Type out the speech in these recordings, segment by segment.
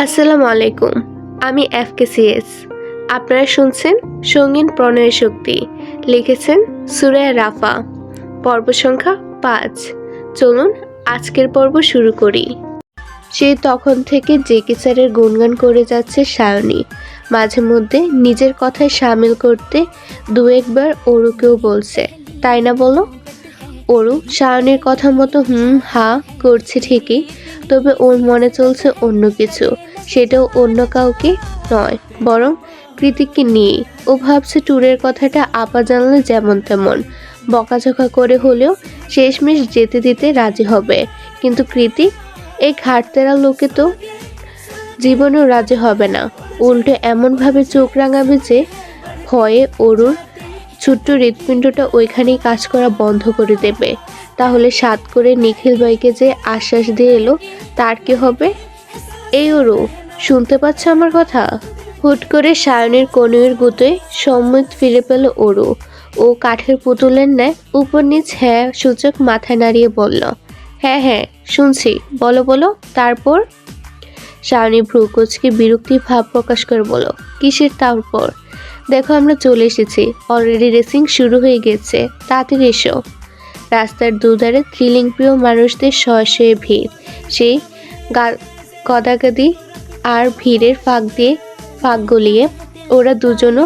আসসালামু আলাইকুম। আমি FKCS। আপনারা শুনছেন সঙ্গীন প্রণয়ের শক্তি। লিখেছেন সুরায়া রাফা। পর্ব সংখ্যা 5। চলুন আজকের পর্ব শুরু করি। সে তখন থেকে জেকি স্যারের গুণগান করে যাচ্ছে সায়নী। মাঝে মধ্যে নিজের কথায় সামিল করতে দু একবার অরুকেও বলছে, তাই না বলো? অরু সায়নীর কথা মতো হা করছে ঠিকই, তবে ওর মনে চলছে অন্য কিছু। সেটাও অন্য কাউকে নয়, বরং কৃতিককে নিয়ে। ও ভাবছে ট্যুরের কথাটা আপা জানলে যেমন তেমন বকাঝকা করে হলেও শেষমেশ যেতে দিতে রাজি হবে। কিন্তু কৃতিক এই ঘাটতেরা লোকে তো জীবনেও রাজি হবে না। উল্টো এমনভাবে চোখ রাঙাবে যে ভয়ে অরুর ছোট্ট হৃৎপিণ্ডটা ওইখানেই কাজ করা বন্ধ করে দেবে। তাহলে সাত করে নিখিল ভাইকে যে আশ্বাস দিয়ে এলো, তার কি হবে? এই অরু, শুনতে পাচ্ছ আমার কথা? হুট করে সায়নের কনুইয়ের গুতোয় সম্মত ফিরে পেল অরু। ও কাঠের পুতুলের ন্যায় উপর নিচ হ্যাঁ সূচক মাথায় নাড়িয়ে বলল, হ্যাঁ হ্যাঁ শুনছি, বলো বলো। তারপর? সায়নী ভ্রুকুচকে বিরক্তি ভাব প্রকাশ করে বলল, কিসের তারপর? দেখো আমরা চলে এসেছি, অলরেডি রেসিং শুরু হয়ে গেছে, তাড়াতাড়ি এসো। রাস্তার দুধারে থ্রিলিং প্রিয় মানুষদের শয়ে শয়ে ভিড়। সেই গদাগদি আর ভিড়ের ফাঁক গলিয়ে ওরা দুজনও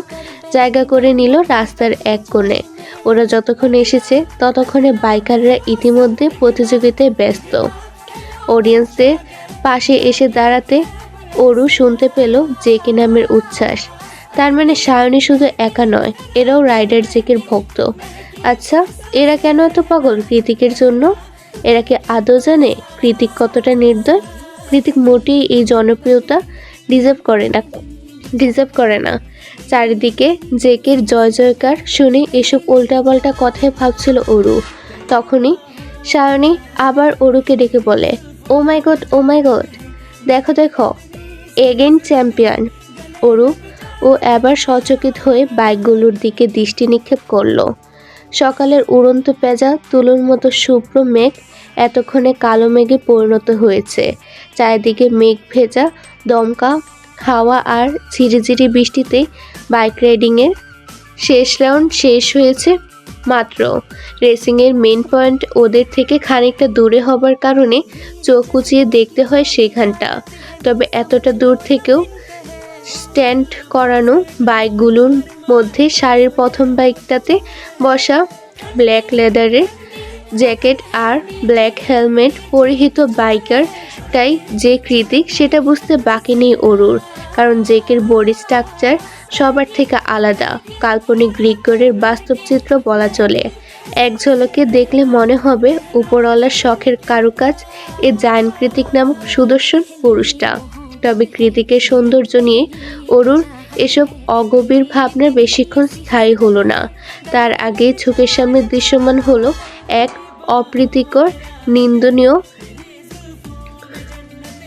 জায়গা করে নিল রাস্তার এক কোণে। ওরা যতক্ষণ এসেছে ততক্ষণে বাইকাররা ইতিমধ্যে প্রতিযোগিতায় ব্যস্ত। অডিয়েন্সদের পাশে এসে দাঁড়াতে অরু শুনতে পেল জেকে নামের উচ্ছ্বাস। তার মানে সায়নী শুধু একা নয়, এরাও রাইডার জেকের ভক্ত। আচ্ছা, এরা কেন এত পাগল কৃতিকের জন্য? এরা কি আদৌ জানে কৃতিক কতটা নির্দয়? কৃতিক মোটেই এই জনপ্রিয়তা ডিজার্ভ করে না। চারিদিকে জেকের জয় জয়কার শুনে এসব উল্টাপাল্টা কথাই ভাবছিল অরু। তখনই সায়নী আবার অরুকে ডেকে বলে, ও মাই গড, ও মাই গড, দেখো দেখো, এগেইন চ্যাম্পিয়ন। অরু ও এবার সচকিত হয়ে বাইকগুলোর দিকে দৃষ্টি নিক্ষেপ করলো। সকালের উড়ন্ত পেঁজা তুলোর মতো শুভ্র মেঘ এতক্ষণে কালো মেঘে পরিণত হয়েছে। চারিদিকে মেঘ ভেজা দমকা হাওয়া আর ঝিরিঝিরি বৃষ্টিতে বাইক রাইডিংয়ের শেষ রাউন্ড শেষ হয়েছে মাত্র। রেসিংয়ের মেন পয়েন্ট ওদের থেকে খানিকটা দূরে হবার কারণে চোখ উঁচিয়ে দেখতে হয় সেখানটা। তবে এতটা দূর থেকেও স্ট্যান্ড করানো বাইকগুলোর মধ্যে সারির প্রথম বাইকটাতে বসা ব্ল্যাক লেদারের জ্যাকেট আর ব্ল্যাক হেলমেট পরিহিত বাইকারটাই যে কৃতিক সেটা বুঝতে বাকি নেই অরুর। কারণ জেকের বডি স্ট্রাকচার সবার থেকে আলাদা, কাল্পনিক গ্রিগরের বাস্তব চিত্র বলা চলে। এক ঝলকে দেখলে মনে হবে উপরওয়ালার শখের কারুকাজ এ জায়ান্ট কৃতিক নামক সুদর্শন পুরুষটা। তবে কৃতিকের সৌন্দর্য নিয়ে অরুর এসব অগভীর ভাবনা বেশিক্ষণ স্থায়ী হলো না। তার আগেই চোখের সামনে দৃশ্যমান হলো এক অপ্রীতিকর নিন্দনীয়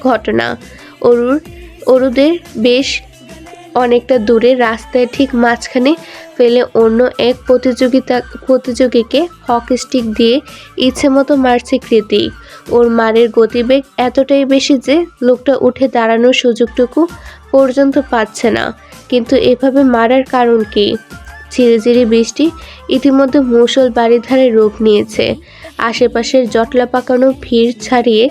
ঘটনা। অরুদের বেশ অনেকটা দূরে রাস্তায় ঠিক মাঝখানে ফেলে অন্য এক প্রতিযোগীকে হকি স্টিক দিয়ে ইচ্ছে মতো মারছে কৃতিক। ওর মারের গতিবেগ এতটাই বেশি যে লোকটা উঠে দাঁড়ানোর সুযোগটুকু পর্যন্ত পাচ্ছে না। কিন্তু এভাবে মারার কারণ কি? ঝিরিঝিরি বৃষ্টি ইতিমধ্যে মুষল বাড়ির ধারে রূপ নিয়েছে। আশেপাশের জটলা পাকানো ভিড় ছাড়িয়ে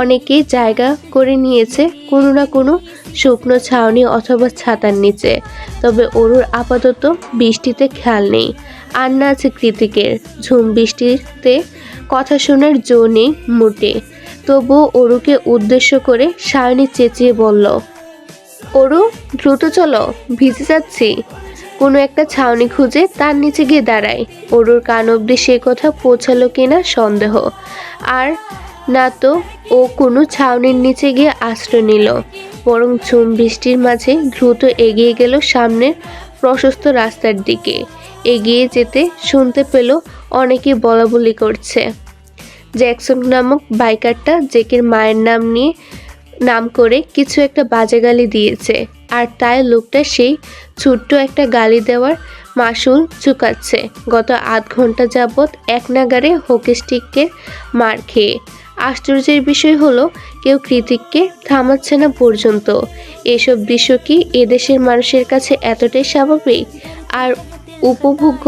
অনেকেই জায়গা করে নিয়েছে কোনো না কোনো শুকনো ছাউনি অথবা ছাতার নিচে। তবে অরুর আপাতত বৃষ্টিতে খেয়াল নেই, আর না আছে কৃতিকের। ঝুম বৃষ্টিতে কথা শোনার জো নেই মোটে। তবুও অরুকে উদ্দেশ্য করে সায়নী চেঁচিয়ে বলল, অরু দ্রুত চলো, ভিজে যাচ্ছি। কোনো একটা ছাউনি খুঁজে তার নিচে গিয়ে দাঁড়ায়। অরুর কান অব্দি সে কথা পৌঁছালো কিনা সন্দেহ। আর না তো ও কোনো ছাউনির নিচে গিয়ে আশ্রয় নিল, বরং ঝুম বৃষ্টির মাঝে দ্রুত এগিয়ে গেল সামনের প্রশস্ত রাস্তার দিকে। এগিয়ে যেতে শুনতে পেল অনেকে বলাবলি করছে। জ্যাকসন নামক বাইকারটা জেকের মায়ের নাম করে কিছু একটা বাজে গালি দিয়েছে, আর তাই লোকটা সেই ছোট্ট একটা গালি দেওয়ার মাসুল চুকাচ্ছে। গত আধ ঘন্টা যাবৎ এক নাগারে হকি স্টিকের মার খেয়ে। আশ্চর্যের বিষয় হলো কেউ কৃতিককে থামাচ্ছে না পর্যন্ত। এসব দৃশ্য কি এদেশের মানুষের কাছে এতটাই স্বাভাবিক আর উপভোগ্য?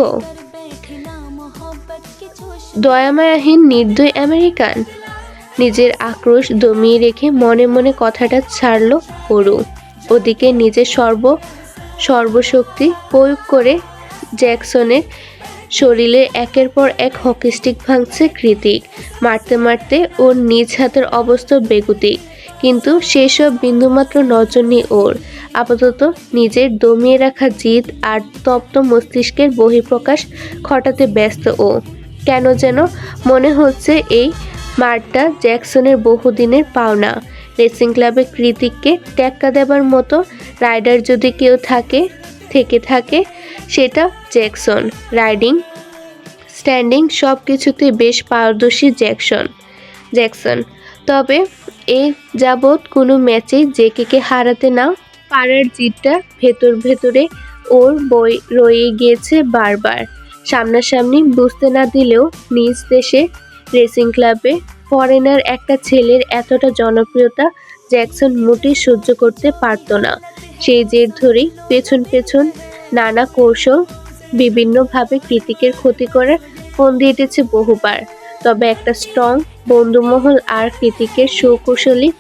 দয়ামায়াহীন নির্দয় আমেরিকান। নিজের আক্রোশ দমিয়ে রেখে মনে মনে কথাটা ছাড়ল অরু। ওদিকে নিজের সর্বশক্তি প্রয়োগ করে জ্যাকসনের শরীরে একের পর এক হকি স্টিক ভাঙছে কৃতিক। মারতে মারতে ওর নিজ হাতের অবস্থা বেগতিক, কিন্তু সেসব বিন্দুমাত্র নজর নেই ওর। আপাতত নিজের দমিয়ে রাখা জিদ আর তপ্ত মস্তিষ্কের বহিঃপ্রকাশ ঘটাতে ব্যস্ত ও। কেন যেন মনে হচ্ছে এই মারটা জ্যাকসনের বহুদিনের পাওনা। রেসিং ক্লাবে কৃতিককে টেক্কা দেবার মতো রাইডার যদি কেউ থেকে থাকে সেটা জ্যাকসন। রাইডিং, স্ট্যান্ডিং সব কিছুতেই বেশ পারদর্শী জ্যাকসন। তবে এ যাবৎ কোনো ম্যাচেই জেকেকে হারাতে না পারার জিদটা ভেতরে ওর রয়ে গিয়েছে বারবার। সামনাসামনি বুঝতে না দিলেও নিজ দেশে রেসিং ক্লাবে ফরেনার একটা ছেলের এতটা জনপ্রিয়তা জ্যাকসন মোটেই সহ্য করতে পারত না। সেই জের ধরেই পেছন নানা কৌশল বিভিন্নভাবে কৃতিকের ক্ষতি করার ফন্দি এঁটেছে বহুবার। তবে একটা স্ট্রং বন্ধুমহল আর কৃতিকের সুকৌশলী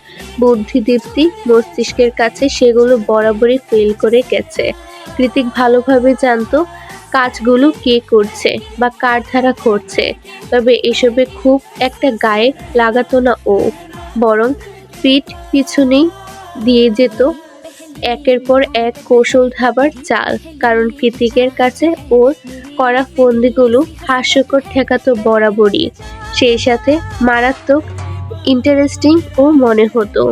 বুদ্ধিদীপ্তি মস্তিষ্কের কাছে সেগুলো বরাবরই ফেল করে গেছে। কৃতিক ভালোভাবে জানতো কাজগুলো কে করছে বা কার ধারা করছে, তবে এসবে খুব একটা গায়ে লাগাতো না ও, বরং পিছনেই দিয়ে যেত একের পর এক কৌশল ধাবার চাল। কারণ কৃতিকের কাছে ওর করা ফন্দিগুলো হাস্যকর ঠেকাতো বরাবরই, সেই সাথে মারাত্মক ইন্টারেস্টিং ও মনে হতো।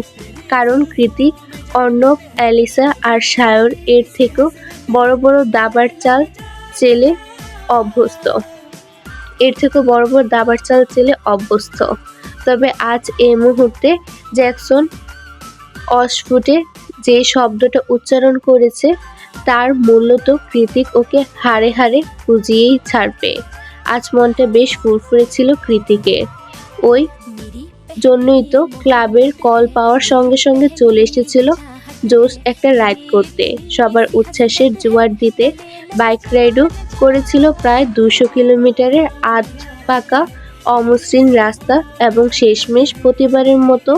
কারণ কৃতিক, অর্ণব, অ্যালিসা আর সায়র এর থেকেও বড় দাবার চাল চেলে অভ্যস্ত। তবে আজ এই মুহূর্তে জ্যাকসন অস্ফুটে যে শব্দটা উচ্চারণ করেছে তার মূল্য তো কৃতিক ওকে হাড়ে বুঝিয়েই ছাড়বে। আজ মনটা বেশ ফুরফুরে ছিল কৃতিকের। ওই জন্যই তো ক্লাবের কল পাওয়ার সঙ্গে সঙ্গে চলে এসেছিল জোস একটা রাইড করতে। সবার উচ্ছ্বাসের জোয়ার দিতে বাইক রাইডও করেছিল প্রায় 200 কিলোমিটারের আধ পাকা অমসৃণ রাস্তা, এবং শেষমেশ প্রতিবারের মতো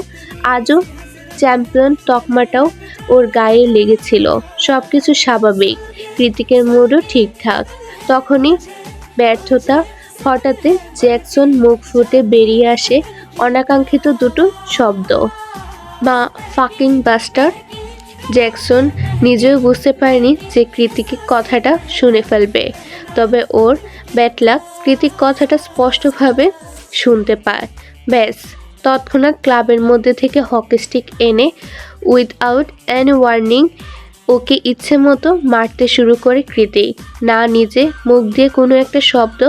আজও চ্যাম্পিয়ন তকমাটাও ওর গায়ে লেগেছিল। সবকিছু স্বাভাবিক, কৃতিকের মুডও ঠিকঠাক। তখনই ব্যর্থতা হঠাতে জ্যাকসন মুখ ফুটে বেরিয়ে আসে অনাকাঙ্ক্ষিত দুটো শব্দ, মা ফাকিং বাস্টার্ড। জ্যাকসন নিজেও বুঝতে পারেনি যে কৃতিক কথাটা শুনে ফেলবে, তবে ওর ব্যাড লাক, কৃতিক কথাটা স্পষ্টভাবে শুনতে পায়। ব্যাস, তৎক্ষণাৎ ক্লাবের মধ্যে থেকে হকি স্টিক এনে উইথআউট এনি ওয়ার্নিং ওকে ইচ্ছে মতো মারতে শুরু করে কৃতিক। না নিজে মুখ দিয়ে কোনো একটা শব্দ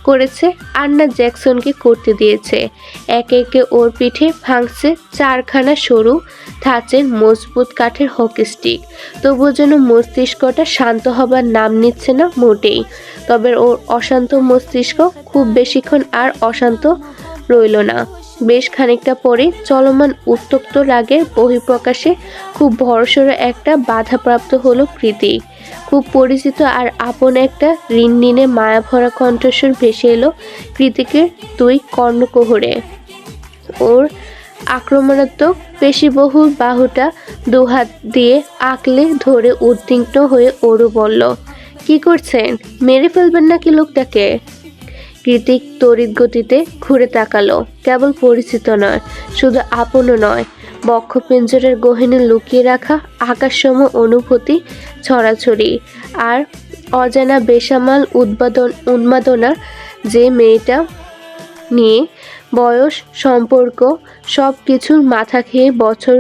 করেছে, আর না জ্যাকসনকে করতে দিয়েছে। একে একে ওর পিঠে ভাঙছে 4খানা সরু ধাঁচের মজবুত কাঠের হকি স্টিক। তবুও যেন মস্তিষ্কটা শান্ত হবার নাম নিচ্ছে না মোটেই। তবে ওর অশান্ত মস্তিষ্ক খুব বেশিক্ষণ আর অশান্ত রইল না। বেশ খানিকটা পরে চলমান উত্তপ্ত রাগের বহিঃপ্রকাশে খুব বড়সড় একটা বাধাপ্রাপ্ত হলো কৃতিক। খুব পরিচিত আর আপন একটা রিনরিনে মায়াভরা কণ্ঠস্বর ভেসে এলো কৃতিকের দুই কর্ণকুহরে। ওর আক্রমণাত্মক পেশিবহুল বাহুটা দুহাত দিয়ে আঁকলে ধরে উদ্বিগ্ন হয়ে ওরু বলল, কি করছেন? মেরে ফেলবেন নাকি লোকটাকে? কৃতিক তড়িৎ গতিতে ঘুরে তাকালো। কেবল পরিচিত নয়, শুধু আপনও নয়, বক্ষপিঞ্জরের গহীনে লুকিয়ে রাখা আকাশসম অনুভূতি ছড়াছড়ি। আর অজানা বেসামাল উন্মাদনা যে মেয়েটা নিয়ে বয়স, সম্পর্ক সব কিছুর মাথা খেয়ে বছর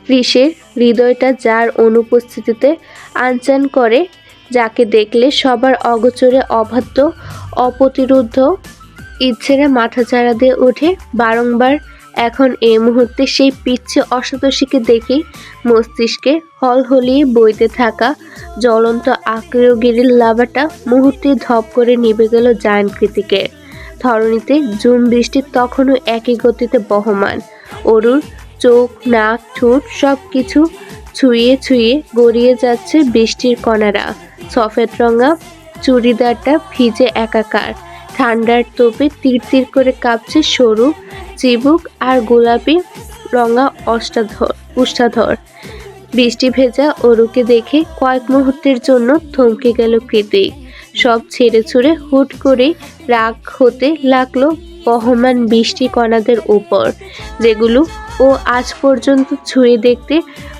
30-এর হৃদয়টা যার অনুপস্থিতিতে আনচান করে, যাকে দেখলে সবার অগোচরে অবাধ্য অপ্রতিরোধ্য ইচ্ছেরা মাথাচাড়া দিয়ে ওঠে বারংবার, এখন এই মুহূর্তে সেই পিচ্ছে অসতোষীকে দেখেই মস্তিষ্কে হলহলিয়ে বইতে থাকা জ্বলন্ত আগ্নেয়গিরির লাভাটা মুহূর্তে ধপ করে নিভে গেল জায়ান্ট কৃতিকের। ধরণীতে জুম বৃষ্টি তখনও একই গতিতে বহমান। অরুর চোখ, নাক, ঠোঁট সব কিছু ছুঁয়ে ছুঁয়ে গড়িয়ে যাচ্ছে বৃষ্টির কণারা। সফেদ রঙা চুড়িদারটা ভিজে একাকার। ঠান্ডার তোপে তিরতির করে কাঁপছে সরু চিবুক আর গোলাপি রঙা উষ্ঠাধর। বৃষ্টি ভেজা অরুকে দেখে কয়েক মুহূর্তের জন্য থমকে গেল কৃতিক। সব ছেড়ে ছুড়ে হুট করে রাগ হতে লাগলো বহমান বৃষ্টি কণাদের উপর, যেগুলো ও আজ পর্যন্ত ছুঁয়ে দেখতে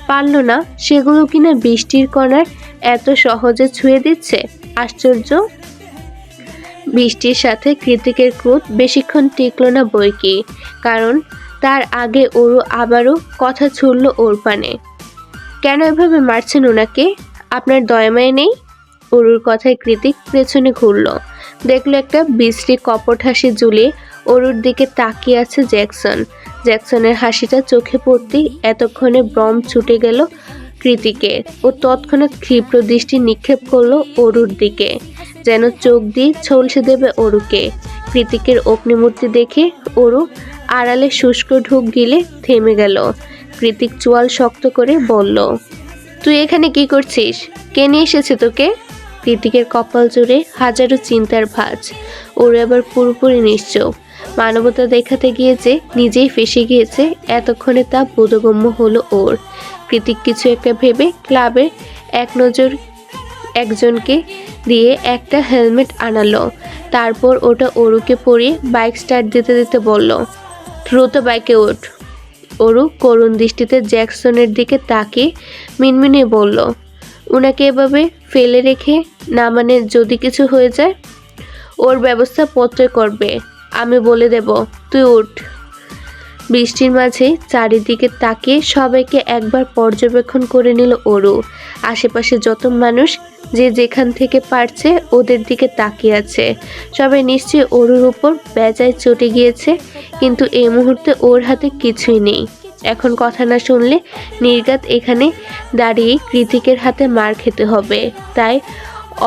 পারল না, সেগুলো কিনা বৃষ্টির কণার এত সহজে ছুঁয়ে দিচ্ছে। আশ্চর্য! বৃষ্টির সাথে কৃতিকের ক্রোধ বেশিক্ষণ টিকল না বইকি, কারণ তার আগে ওরও আবারও কথা ছুড়ল ওর পানে। কেন এভাবে মারছেন ওনাকে? আপনার দয়ামায় নেই? অরুর কথায় কৃতিক পেছনে ঘুরল, দেখলো একটা বিশ্রী কপট হাসি ঝুলিয়ে অরুর দিকে তাকিয়ে আছে জ্যাকসন। জ্যাকসনের হাসিটা চোখে পড়তেই এতক্ষণে ব্রম ছুটে গেল কৃতিকের। ও তৎক্ষণাৎ ক্ষিপ্র দৃষ্টি নিক্ষেপ করলো অরুর দিকে, যেন চোখ দিয়ে ঝলসে দেবে অরুকে। কৃতিকের অগ্নিমূর্তি দেখে অরু আড়ালে শুষ্ক ঢুক গিলে থেমে গেল। কৃতিক চোয়াল শক্ত করে বলল, তুই এখানে কি করছিস? কে নিয়ে এসেছে তোকে? কৃতিকের কপাল জুড়ে হাজারো চিন্তার ভাঁজ। ওর আবার পুরোপুরি নিশ্চুপ। মানবতা দেখাতে গিয়ে যে নিজেই ফেসে গিয়েছে এতক্ষণে তা বোধগম্য হলো ওর। কৃতিক কিছু একটা ভেবে ক্লাবের একজনকে দিয়ে একটা হেলমেট আনালো। তারপর ওটা অরুকে পরিয়ে বাইক স্টার্ট দিতে দিতে বলল, দ্রুত বাইকে ওঠ। অরু করুণ দৃষ্টিতে জ্যাকসনের দিকে তাকিয়ে মিনমিনে বলল, উনাকে এভাবে ফেলে রেখে না, মানে যদি কিছু হয়ে যায়? ওর ব্যবস্থা পত্রে করবে, আমি বলে দেব, তুই উঠ। বৃষ্টির মাঝে চারিদিকে তাকিয়ে সবাইকে একবার পর্যবেক্ষণ করে নিল অরু। আশেপাশে যত মানুষ যে যেখান থেকে পারছে ওদের দিকে তাকিয়ে আছে। সবাই নিশ্চয়ই অরুর উপর বেজায় চটে গিয়েছে, কিন্তু এই মুহূর্তে ওর হাতে কিছুই নেই। এখন কথা না শুনলে নির্ঘাত এখানে দাঁড়িয়ে কৃতিকের হাতে মার খেতে হবে। তাই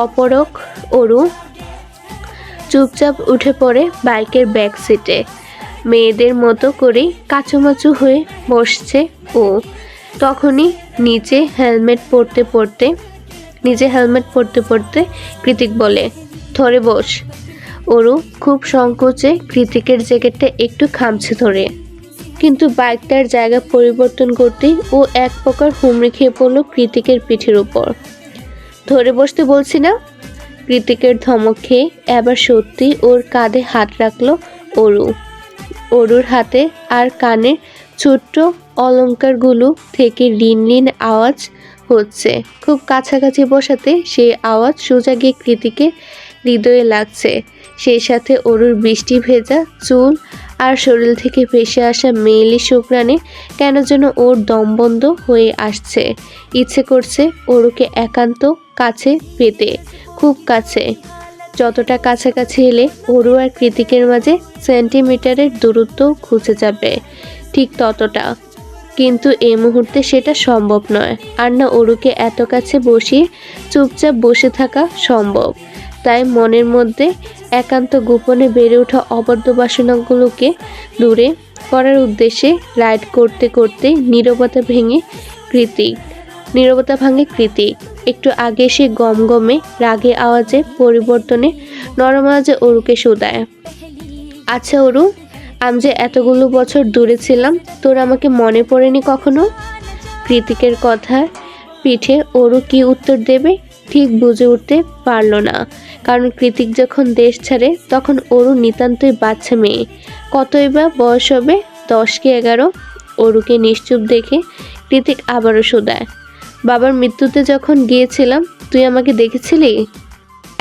অপরক অরু চুপচাপ উঠে পড়ে বাইকের ব্যাক সিটে। মেয়েদের মতো করে কাচুমাচু হয়ে বসছে ও। তখনই নিজে হেলমেট পরতে পরতে কৃতিক বলে, ধরে বস। অরু খুব সংকোচে কৃতিকের জ্যাকেটটা একটু খামছে ধরে, কিন্তু বাইকটার জায়গা পরিবর্তন করতেই ও এক প্রকার হুমড়ি খেয়ে পড়ল কৃতিকের পিঠের উপর। ধরে বসতে বলছি না? কৃতিকের ধমক খেয়ে এবার সত্যি ওর কাঁধে হাত রাখলো অরু। অরুর হাতে আর কানের ছোট্ট অলংকারগুলো থেকে রিনরিন আওয়াজ হচ্ছে। খুব কাছাকাছি বসাতে সেই আওয়াজ সোজা গিয়ে কৃতিকের হৃদয়ে লাগছে। সেই সাথে অরুর বৃষ্টি ভেজা চুল আর শরীর থেকে ভেসে আসা মেয়েলি সুঘ্রাণে কেন যেন ওর দম বন্ধ হয়ে আসছে। ইচ্ছে করছে অরুকে একান্ত কাছে পেতে, খুব কাছে। যতটা কাছাকাছি এলে অরু আর কৃতিকের মাঝে সেন্টিমিটারের দূরত্ব ঘুচে যাবে, ঠিক ততটা। কিন্তু এই মুহূর্তে সেটা সম্ভব নয়। আর না অরুকে এত কাছে বসিয়ে চুপচাপ বসে থাকা সম্ভব। তাই মনের মধ্যে একান্ত গোপনে বেড়ে ওঠা অবদ্ধ বাসনাগুলোকে দূরে করার উদ্দেশ্যে রাইড করতে করতে নীরবতা ভাঙে কৃতিক। একটু আগে সে গমগমে রাগে আওয়াজে পরিবর্তনে নরম আওয়াজে অরুকে শোধায়, আচ্ছা অরু, আমি যে এতগুলো বছর দূরে ছিলাম, তোর আমাকে মনে পড়েনি কখনো? কৃতিকের কথা পিঠে অরু কি উত্তর দেবে ঠিক বুঝে উঠতে পারল না, কারণ কৃতিক যখন দেশ ছাড়ে তখন অরু নিতান্তই বাচ্চা মেয়ে। কতই বা বয়স হবে, 10 কি 11? অরুকে নিশ্চুপ দেখে কৃতিক আবারও শোধায়, বাবার মৃত্যুতে যখন গিয়েছিলাম তুই আমাকে দেখেছিলি?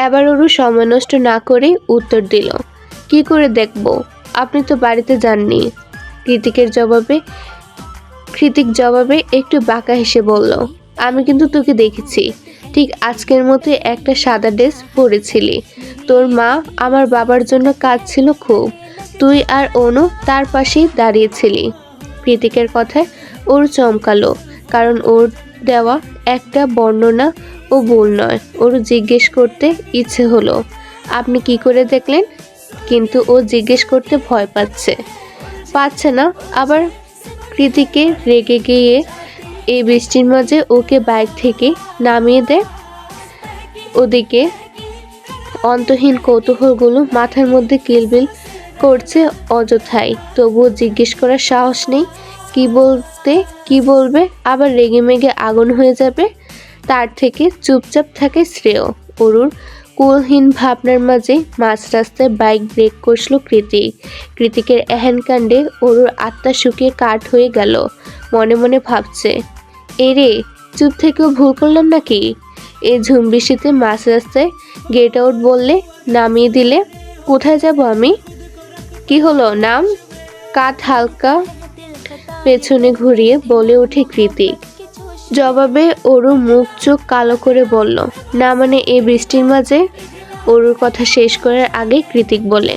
এবার অরু সময় নষ্ট না করে উত্তর দিল, কি করে দেখব, আপনি তো বাড়িতে যাননি। কৃতিক জবাবে একটু বাঁকা হেসে বলল, আমি কিন্তু তোকে দেখেছি, ঠিক আজকের মতো একটা সাদা ড্রেস পরেছিলি। তোর মা আমার বাবার জন্য কাঁদছিল খুব, তুই আর অনু তার পাশেই দাঁড়িয়েছিলি। কৃতিকের কথায় ওর চমকালো, কারণ ওর দেওয়া একটা বর্ণনা ও ভুল নয়। ওর জিজ্ঞেস করতে ইচ্ছে হলো, আপনি কি করে দেখলেন? কিন্তু ও জিজ্ঞেস করতে ভয় পাচ্ছে না। আবার কৃতিকে রেগে গিয়ে এই বৃষ্টির মাঝে ওকে বাইক থেকে নামিয়ে দেয়। ওদিকে অন্তহীন কৌতূহলগুলো মাথার মধ্যে কিলবিল করছে অযথাই, তবুও জিজ্ঞেস করার সাহস নেই। কি বলবে, আবার রেগেমেগে আগুন হয়ে যাবে। তার থেকে চুপচাপ থাকে শ্রেয়। অরুর কুলহীন ভাবনার মাঝে মাঝ রাস্তায় বাইক ব্রেক কষল কৃতিকের এহেন কাণ্ডে অরুর আত্মা শুকিয়ে কাঠ হয়ে গেল। মনে মনে ভাবছে, এরে চুপ থেকেও ভুল করলাম নাকি? এই ঝুমবৃষ্টিতে মাঝ রাস্তায় গেট আউট বললে নামিয়ে দিলে কোথায় যাব আমি? কি হলো নাম? কাঠ হালকা পেছনে ঘুরিয়ে বলে ওঠে কৃতিক। জবাবে অরু মুখ চোখ কালো করে বলল, না মানে এই বৃষ্টির মাঝে। অরুর কথা শেষ করার আগে কৃতিক বলে,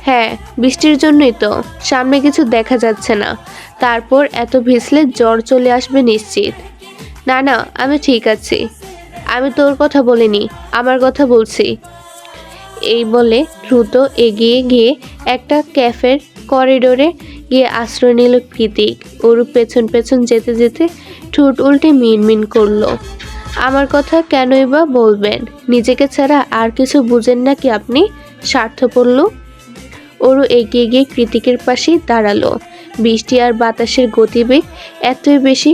হ্যাঁ বৃষ্টির জন্যই তো, সামনে কিছু দেখা যাচ্ছে না, তারপর এত ভিজলে জ্বর চলে আসবে নিশ্চিত। না না আমি ঠিক আছি, আমি তোর কথা বলিনি, আমার কথা বলছি। এই বলে দ্রুত এগিয়ে গিয়ে একটা ক্যাফের করিডোরে গিয়ে আশ্রয় নিল কৃতিক। অরূপ পেছন পেছন যেতে যেতে ঠোঁট উল্টে মিনমিন করলো, আমার কথা কেনই বা বলবেন? নিজেকে ছাড়া আর কিছু বুঝেন নাকি আপনি, স্বার্থপর লোক। অরু এগিয়ে গিয়ে কৃতিকের পাশেই দাঁড়ালো। বৃষ্টি আর বাতাসের গতিবেগ এতই বেশি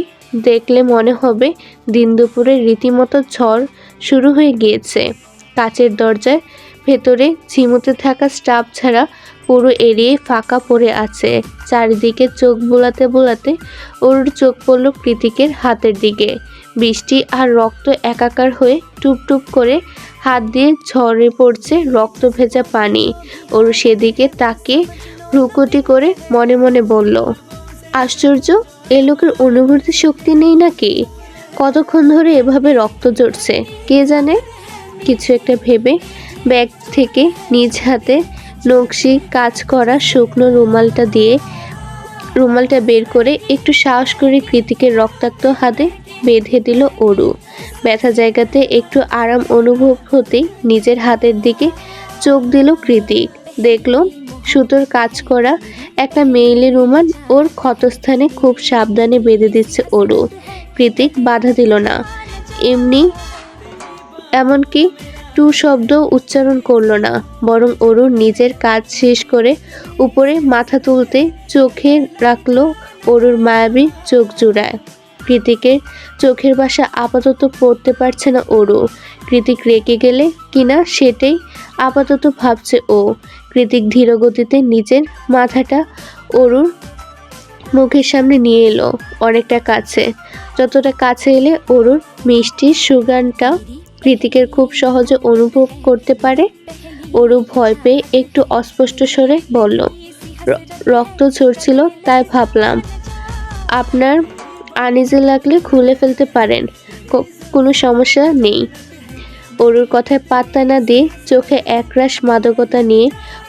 দেখলে মনে হবে দিন দুপুরে রীতিমতো ঝড় শুরু হয়ে গিয়েছে। কাচের দরজার ভেতরে ঝিমুতে থাকা স্টাফ ছাড়া পুরো এরিয়ে ফাঁকা পড়ে আছে। চারিদিকে চোখ বোলাতে বোলাতে ওর চোখ পড়ল কৃতিকের হাতের দিকে। বৃষ্টি আর রক্ত একাকার হয়ে টুপটুপ করে হাত দিয়ে ঝরে পড়ছে রক্ত ভেজা পানি। ওর সেদিকে তাকিয়ে ভ্রুকুটি করে মনে মনে বলল, আশ্চর্য, এ লোকের অনুভূতি শক্তি নেই নাকি? কতক্ষণ ধরে এভাবে রক্ত ঝরছে কে জানে। কিছু একটা ভেবে ব্যাগ থেকে নিজ হাতে নকশি কাজ করা শুকনো রুমালটা বের করে একটু সাহস করে কৃতিকের রক্তাক্ত হাতে বেঁধে দিল অরু। ব্যথা জায়গাতে একটু আরাম অনুভব হতেই নিজের হাতের দিকে চোখ দিল কৃতিক। দেখল সুতোর কাজ করা একটা মেইলি রুমাল ওর ক্ষতস্থানে খুব সাবধানে বেঁধে দিচ্ছে অরু। কৃতিক বাধা দিল না, এমনকি টু শব্দ উচ্চারণ করল না, বরং অরু নিজের কাজ শেষ করে উপরে মাথা তুলতে চোখে রাখলো অরুর মায়াবী চোখ জোড়ায়। কৃতিকের চোখের ভাষা আপাতত পড়তে পারছে না অরু। কৃতিক রেগে গেলে কিনা সেটাই আপাতত ভাবছে ও। কৃতিক ধীর গতিতে নিজের মাথাটা অরুর মুখের সামনে নিয়ে এলো, অনেকটা কাছে। যতটা কাছে এলে অরুর মিষ্টির সুগানটা কৃতিকের খুব সহজে অনুভব করতে পারে। অরু ভয় পেয়ে একটু অস্পষ্ট স্বরে বলল, রক্ত ঝরছিল তাই ভাবলাম। আপনার আনিজে লাগলে খুলে ফেলতে পারেন, কোনো সমস্যা নেই। অরুর কথায় পাত্তা না দিয়ে চোখে একরাশ মাদকতা নিয়ে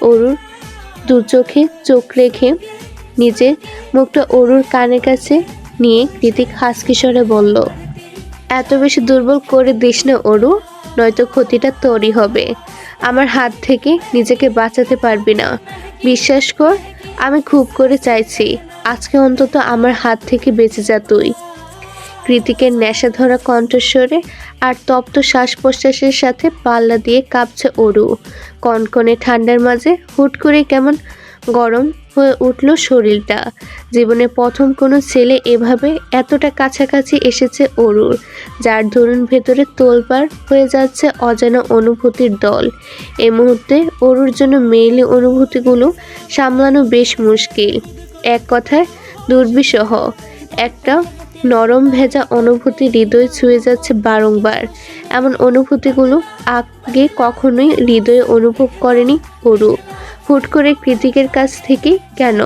অরুর দু চোখে চোখ রেখে নিজের মুখটা অরুর কানের কাছে নিয়ে কৃতিক হাসকি স্বরে বলল, এত বেশি দুর্বল করে দিস না অরু, নয়তো ক্ষতিটা তোরই হবে। আমার হাত থেকে নিজেকে বাঁচাতে পারবি না, বিশ্বাস কর। আমি খুব করে চাইছি আজকে অন্তত আমার হাত থেকে বেঁচে যা তুই। কৃতিকের নেশা ধরা কণ্ঠস্বরে আর তপ্ত শ্বাস প্রশ্বাসের সাথে পাল্লা দিয়ে কাঁপছে অরু। কনকনে ঠান্ডার মাঝে হুট করে কেমন গরম হয়ে উঠল শরীরটা। জীবনে প্রথম কোনো ছেলে এভাবে এতটা কাছাকাছি এসেছে অরুর, যার দরুন ভেতরে তোলপাড় হয়ে যাচ্ছে অজানা অনুভূতির দল। এই মুহূর্তে অরুর জন্য মেইলি অনুভূতিগুলো সামলানো বেশ মুশকিল। এক কথায় দুর্বিষহ একটা নরম ভেজা অনুভূতি হৃদয় ছুঁয়ে যাচ্ছে বারংবার। এমন অনুভূতিগুলো আগে কখনোই হৃদয়ে অনুভব করেনি অরু। হুট করে কৃতিকের কাছ থেকে কেন?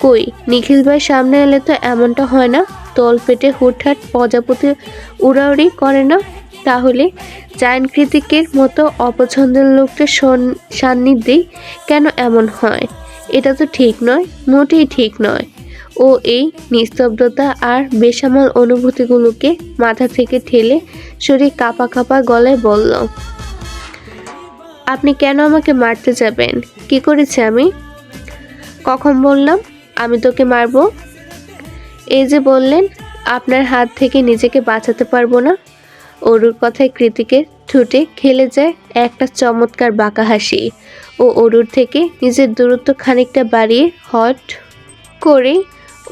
কই নিখিল ভাই সামনে এলে তো এমনটা হয় না, তল পেটে হুটহাট প্রজাপতি উড়াউড়ি করে না। তাহলে জায়ান কৃতিকের মতো অপছন্দের লোকটার সান্নিধ্যেই কেন এমন হয়? এটা তো ঠিক নয়, মোটেই ঠিক নয়। ও এই নিস্তব্ধতা আর বেসামাল অনুভূতিগুলোকে মাথা থেকে ঠেলে শরীর কাঁপা কাঁপা গলায় বলল, আপনি কেন আমাকে মারতে যাবেন? কি করেছি আমি? কখন বললাম আমি তোকে মারবো? এই যে বললেন আপনার হাত থেকে নিজেকে বাঁচাতে পারবো না। অরুর কথায় কৃতিকের ঠোঁটে খেলে যায় একটা চমৎকার বাঁকা হাসি। ও অরুর থেকে নিজের দূরত্ব খানিকটা বাড়িয়ে হট করে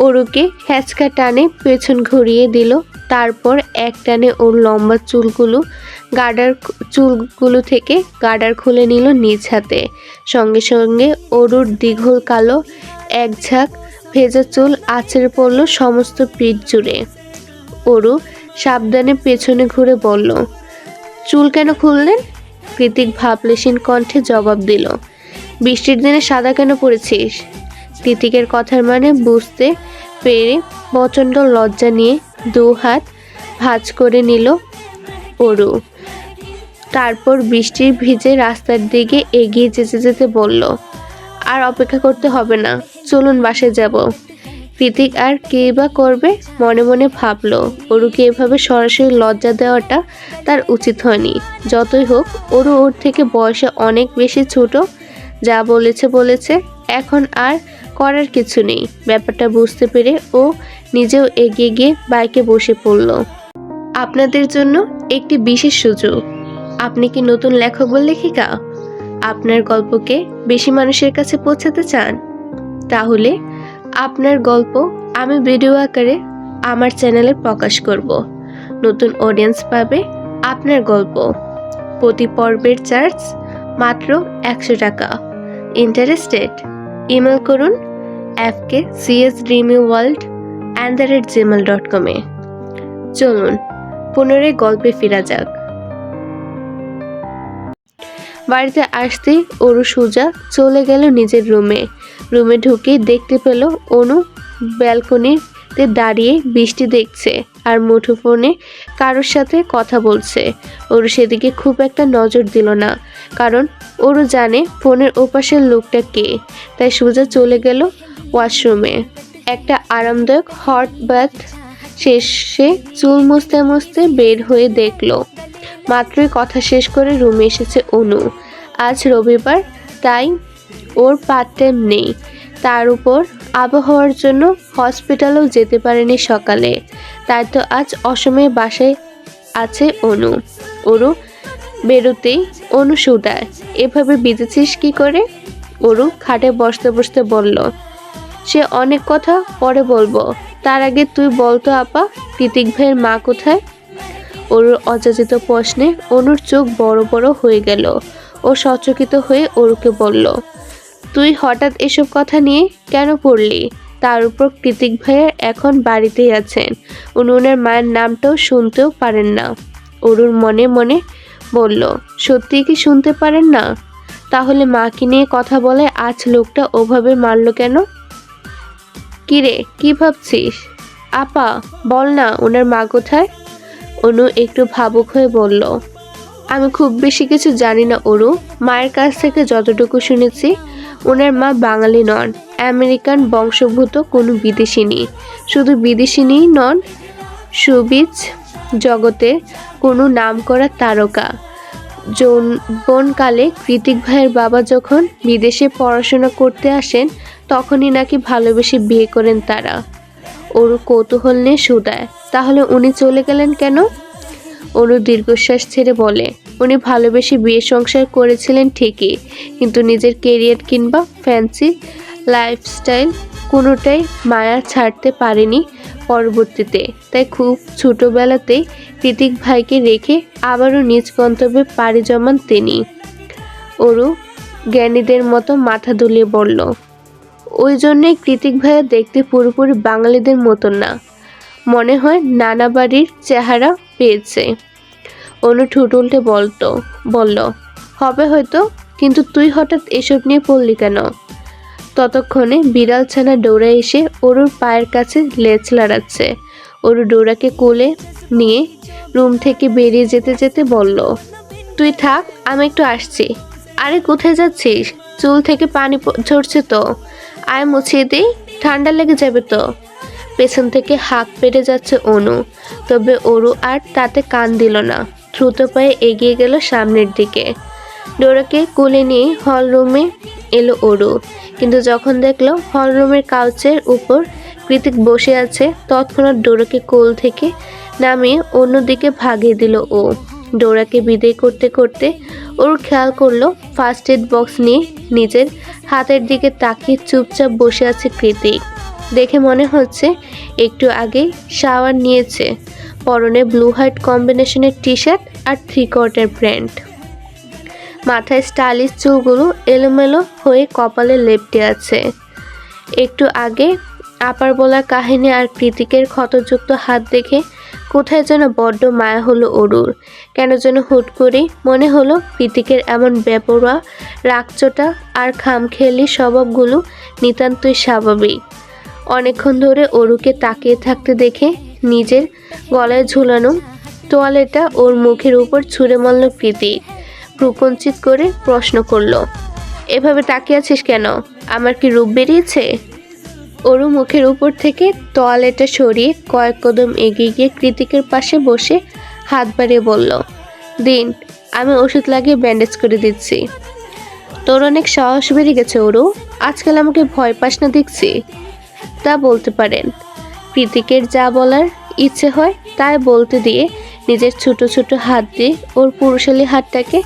অরুকে হ্যাঁচকা টানে পেছন ঘুরিয়ে দিল। তারপর এক টানে ওর লম্বা চুলগুলো থেকে গার্ডার খুলে নিল নিজ হাতে। সঙ্গে সঙ্গে অরুর দীঘল কালো এক ঝাঁক ভেজা চুল আছড়ে পড়ল সমস্ত পিঠ জুড়ে। অরু সাবধানে পেছনে ঘুরে বলল, চুল কেন খুললেন? কৃতিক ভাবলেশীন কণ্ঠে জবাব দিল, বৃষ্টির দিনে সাদা কেন পড়েছিস? কৃতিকের কথার মানে বুঝতে পেরে প্রচণ্ড লজ্জা নিয়ে দু হাত ভাঁজ করে নিল অরু। তারপর বৃষ্টির ভিজে রাস্তার দিকে এগিয়ে যেতে যেতে বলল, আর অপেক্ষা করতে হবে না, চলুন বাসায় যাব। কৃতিক আর কে বা করবে, মনে মনে ভাবল। অরুকে এভাবে সরাসরি লজ্জা দেওয়াটা তার উচিত হয়নি। যতই হোক অরু ওর থেকে বয়সে অনেক বেশি ছোট। যা বলেছে, এখন আর করার কিছু নেই। ব্যাপারটা বুঝতে পেরে ও নিজেও এগিয়ে গিয়ে বাইকে বসে পড়ল। আপনাদের জন্য একটি বিশেষ সুযোগ। আপনি কি নতুন লেখক বা লেখিকা? আপনার গল্পকে বেশি মানুষের কাছে পৌঁছাতে চান? তাহলে আপনার গল্প আমি ভিডিও আকারে আমার চ্যানেলে প্রকাশ করব। নতুন অডিয়েন্স পাবে আপনার গল্প। প্রতি পর্বের চার্জ মাত্র 100 টাকা। ইন্টারেস্টেড? ইমেল করুন fkcsdreamyworld@gmail.com এ। চলুন পুনরায় গল্পে ফেরা যাক। বাড়িতে আসতেই অরু সোজা চলে গেল নিজের রুমে ঢুকে দেখতে পেল অনু ব্যালকনিতে দাঁড়িয়ে বৃষ্টি দেখছে আর মুঠোফোনে কারোর সাথে কথা বলছে। অরু সেদিকে খুব একটা নজর দিল না, কারণ অরু জানে ফোনের ওপাশের লোকটা কে। তাই সোজা চলে গেল ওয়াশরুমে। একটা আরামদায়ক হট বাথ শেষে চুল মুছতে মুছতে বের হয়ে দেখলো মাত্রই কথা শেষ করে রুমে এসেছে অনু। আজ রবিবার, তাই ওর পার্ট টাইম নেই। তার উপর আবহাওয়ার জন্য হসপিটালেও যেতে পারেনি সকালে। তাই তো আজ অসময়ে বাসায় আছে অনু। অরু বেরোতেই অনু সুদায়, এভাবে বিঁধেছিস কি করে? অরু খাটে বসতে বসতে বলল, সে অনেক কথা পরে বলবো, তার আগে তুই বলতো আপা, কৃতিক ভাইয়ের মা কোথায়? অরুর অযাচিত প্রশ্নে অনুর চোখ বড় বড় হয়ে গেল। ও সচকিত হয়ে অরুকে বলল, তুই হঠাৎ এসব কথা নিয়ে কেন পড়লি? তার উপর কৃতিক ভাইয়া এখন বাড়িতেই আছেন। উনার মায়ের নামটাও শুনতেও পারেন না। অরুর মনে মনে বলল, সত্যি কি শুনতে পারেন না? তাহলে মাকে নিয়ে কথা বলে আজ লোকটা ওভাবে মারল কেন? কিরে, কি ভাবছিস? আপা বল না, ওনার মা কোথায়? অনু একটু ভাবুক হয়ে বলল, আমি খুব বেশি কিছু জানি না অরু। মায়ের কাছ থেকে যতটুকু শুনেছি, ওনার মা বাঙালি নন, আমেরিকান বংশোদ্ভূত কোনো বিদেশিনী। শুধু বিদেশিনী নন, শোবিজ জগতে কোনো নামকরা তারকা। যৌবনকালে কৃতিক ভাইয়ের বাবা যখন বিদেশে পড়াশোনা করতে আসেন, তখনই নাকি ভালোবেসে বিয়ে করেন তারা। অরু কৌতূহল নিয়ে শুধায়, তাহলে উনি চলে গেলেন কেন? অনু দীর্ঘশ্বাস ছেড়ে বলে, উনি ভালোবেসে বিয়ে সংসার করেছিলেন ঠিকই, কিন্তু নিজের কেরিয়ার কিংবা ফ্যান্সি লাইফস্টাইল কোনোটাই মায়া ছাড়তে পারেনি পরবর্তীতে। তাই খুব ছোটবেলাতেই কৃতিক ভাইকে রেখে আবারও নিজ গন্তব্যে পাড়ি জমান তিনি। অরু জ্ঞানীদের মতো মাথা দুলিয়ে বলল, ওই জন্যই কৃতিক ভাইয়া দেখতে পুরোপুরি বাঙালিদের মতন না, মনে হয় নানা বাড়ির চেহারা পেয়েছে। অনু ঠোঁট উল্টে বলল, হবে হয়তো, কিন্তু তুই হঠাৎ এসব নিয়ে পড়লি কেন? ততক্ষণে বিড়াল ছানা ডোরা এসে অরুর পায়ের কাছে লেজ লাড়াচ্ছে। অরু ডোরাকে কোলে নিয়ে রুম থেকে বেরিয়ে যেতে যেতে বলল, তুই থাক, আমি একটু আসছি। আরে কোথায় যাচ্ছিস? চুল থেকে পানি ঝরছে তো, আয় মুছিয়ে দিই, ঠান্ডা লেগে যাবে তো। পেছন থেকে হাঁক পেটে যাচ্ছে অনু, তবে অরু আর তাতে কান দিল না। দ্রুত পায়ে এগিয়ে গেল সামনের দিকে। ডোরাকে কোলে নিয়ে হল রুমে এলো ওরু, কিন্তু যখন দেখলো হল রুমের কাউচের উপর কৃতিক বসে আছে, তৎক্ষণাৎ ডোরাকে কোল থেকে নামিয়ে অন্যদিকে ভাগিয়ে দিল ও। ডোরাকে বিদায় করতে করতে ওর খেয়াল করলো ফার্স্ট এড বক্স নিয়ে নিজের হাতের দিকে তাকিয়ে চুপচাপ বসে আছে কৃতিক। দেখে মনে হচ্ছে একটু আগে শাওয়ার নিয়েছে। পরনে ব্লু হোয়াইট কম্বিনেশনের টি শার্ট আর 3/4 প্যান্ট। মাথায় স্টাইলিশ চুলগুলো এলোমেলো হয়ে কপালে লেপ্টে আছে। একটু আগে আপার বলা কাহিনী আর কৃতিকের ক্ষতযুক্ত হাত দেখে কোথায় যেন বড্ড মায়া হলো অরুর। কেন যেন হুট করে মনে হলো কৃতিকের এমন বেপরোয়া রাগচোটা আর খামখেয়ালি স্বভাবগুলো নিতান্তই স্বাভাবিক। অনেকক্ষণ ধরে অরুকে তাকিয়ে থাকতে দেখে নিজের গলায় ঝুলানো তোয়ালেটা ওর মুখের উপর ছুঁড়ে মারল কৃতিক। ভ্রুকুঞ্চিত করে প্রশ্ন করলো, এভাবে তাকিয়ে আছিস কেন? আমার কি রূপ বেরিয়েছে? অরু মুখের উপর থেকে তোয়ালেটা সরিয়ে কয়েক কদম এগিয়ে গিয়ে কৃতিকের পাশে বসে হাত বাড়িয়ে বলল, দিন, আমি ওষুধ লাগিয়ে ব্যান্ডেজ করে দিচ্ছি। তোর অনেক সাহস বেড়ে গেছে অরু, আজকাল আমাকে ভয় পাস না দেখছি। তা বলতে পারেন। কৃতিকের যা বলার ইচ্ছে হয় তাই বলতে দিয়ে নিজের ছোট ছোট হাত দিয়ে ওর পুরুষালী হাতটাকে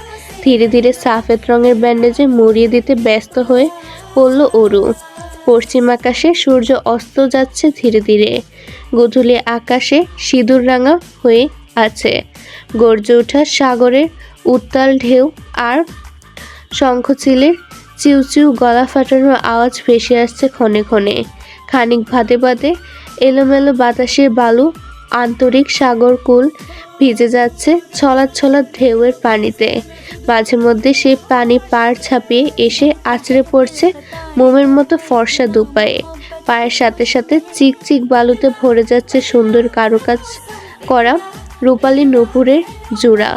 ধীরে ধীরে সাফেদ রঙের ব্যান্ডেজে মুড়িয়ে দিতে ব্যস্ত হয়ে পড়ল অরু। পশ্চিম আকাশে সূর্য অস্ত যাচ্ছে ধীরে ধীরে। গোধূলি আকাশে সিঁদুর রাঙা হয়ে আছে। গর্জে ওঠা সাগরের উত্তাল ঢেউ আর শঙ্খচিলের চিউচিউ গলা ফাটানোর আওয়াজ ভেসে আসছে ক্ষণে ক্ষণে। খানিক বাদে বাদে এলোমেলো বাতাসের বালু আন্তরিক সাগরকুল ভিজে যাচ্ছে ছলাৎ ছলাৎ ঢেউয়ের পানিতে। মাঝে মধ্যে সেই পানি পাড় ছাপিয়ে এসে আছড়ে পড়ছে মোমের মতো ফর্সা দুপায়ে। পায়ের সাথে সাথে চিকচিক বালুতে ভরে যাচ্ছে সুন্দর কারুকাজ করা রূপালী নূপুরের জোড়া।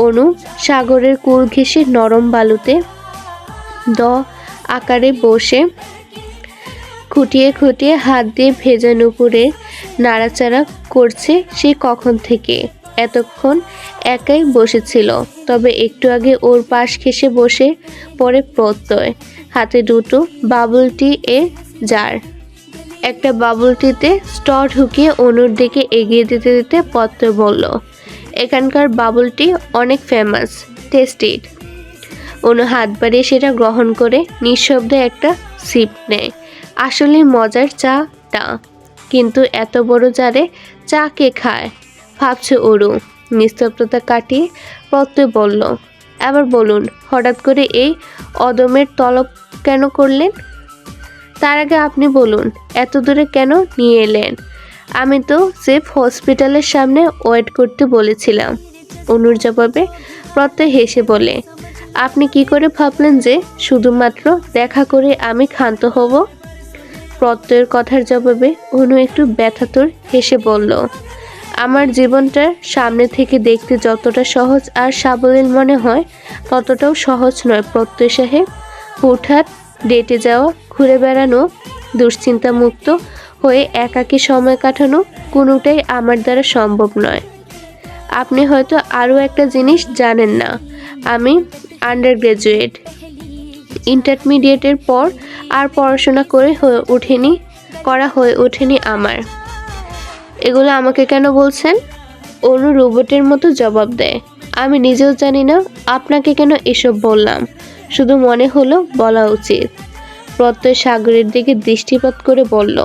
অনু সাগরের কুল ঘেঁষে নরম বালুতে দ আকারে বসে খুঁটিয়ে খুঁটিয়ে হাত দিয়ে ভেজা নূপুরের নাড়াচাড়া করছে সে কখন থেকে। এতক্ষণ একাই বসেছিল, তবে একটু আগে ওর পাশ ঘেঁষে বসে পড়ে প্রত্যয়। হাতে দুটো বাবল টি এর জার। একটা বাবল টিতে স্ট্র ঢুকিয়ে অনুর দিকে এগিয়ে দিতে দিতে প্রত্যয় বলল, এখানকার বাবল টি অনেক ফেমাস, টেস্টেড। অনু হাত বাড়িয়ে সেটা গ্রহণ করে নিঃশব্দে একটা সিপ নেয়। আসলে মজার চাটা, কিন্তু এত বড় জারে চা কে খায় ভাবছে অরু। নিস্তব্ধতা কাটিয়ে প্রত্যয় বলল, এবার বলুন, হঠাৎ করে এই অদমের তলব কেন করলেন? তার আগে আপনি বলুন, এত দূরে কেন নিয়ে এলেন? আমি তো সেফ হসপিটালের সামনে ওয়েট করতে বলেছিলাম। অনুর জবাবে প্রত্যয় হেসে বলে, আপনি কি করে ভাবলেন যে শুধুমাত্র দেখা করে আমি ক্ষান্ত হব? প্রত্যয়ের কথার জবাবে অনু একটু ব্যথাতুর হেসে বলল, আমার জীবনটা সামনে থেকে দেখতে যতটা সহজ আর সাবলীল মনে হয় ততটাও সহজ নয় প্রত্যয় সাহেব। হুটহাট ডেটে যাওয়া, ঘুরে বেড়ানো, দুশ্চিন্তা মুক্ত হয়ে একাকী সময় কাটানো কোনোটাই আমার দ্বারা সম্ভব নয়। আপনি হয়তো আরও একটা জিনিস জানেন না, আমি আন্ডার গ্র্যাজুয়েট। ইন্টারমিডিয়েটের পর আর পড়াশোনা করা হয়ে ওঠেনি আমার। এগুলো আমাকে কেন বলছেন? অনু রোবটের মতো জবাব দেয়, আমি নিজেও জানি না আপনাকে কেন এসব বললাম, শুধু মনে হলো বলা উচিত। প্রত্যয় সাগরের দিকে দৃষ্টিপাত করে বলল,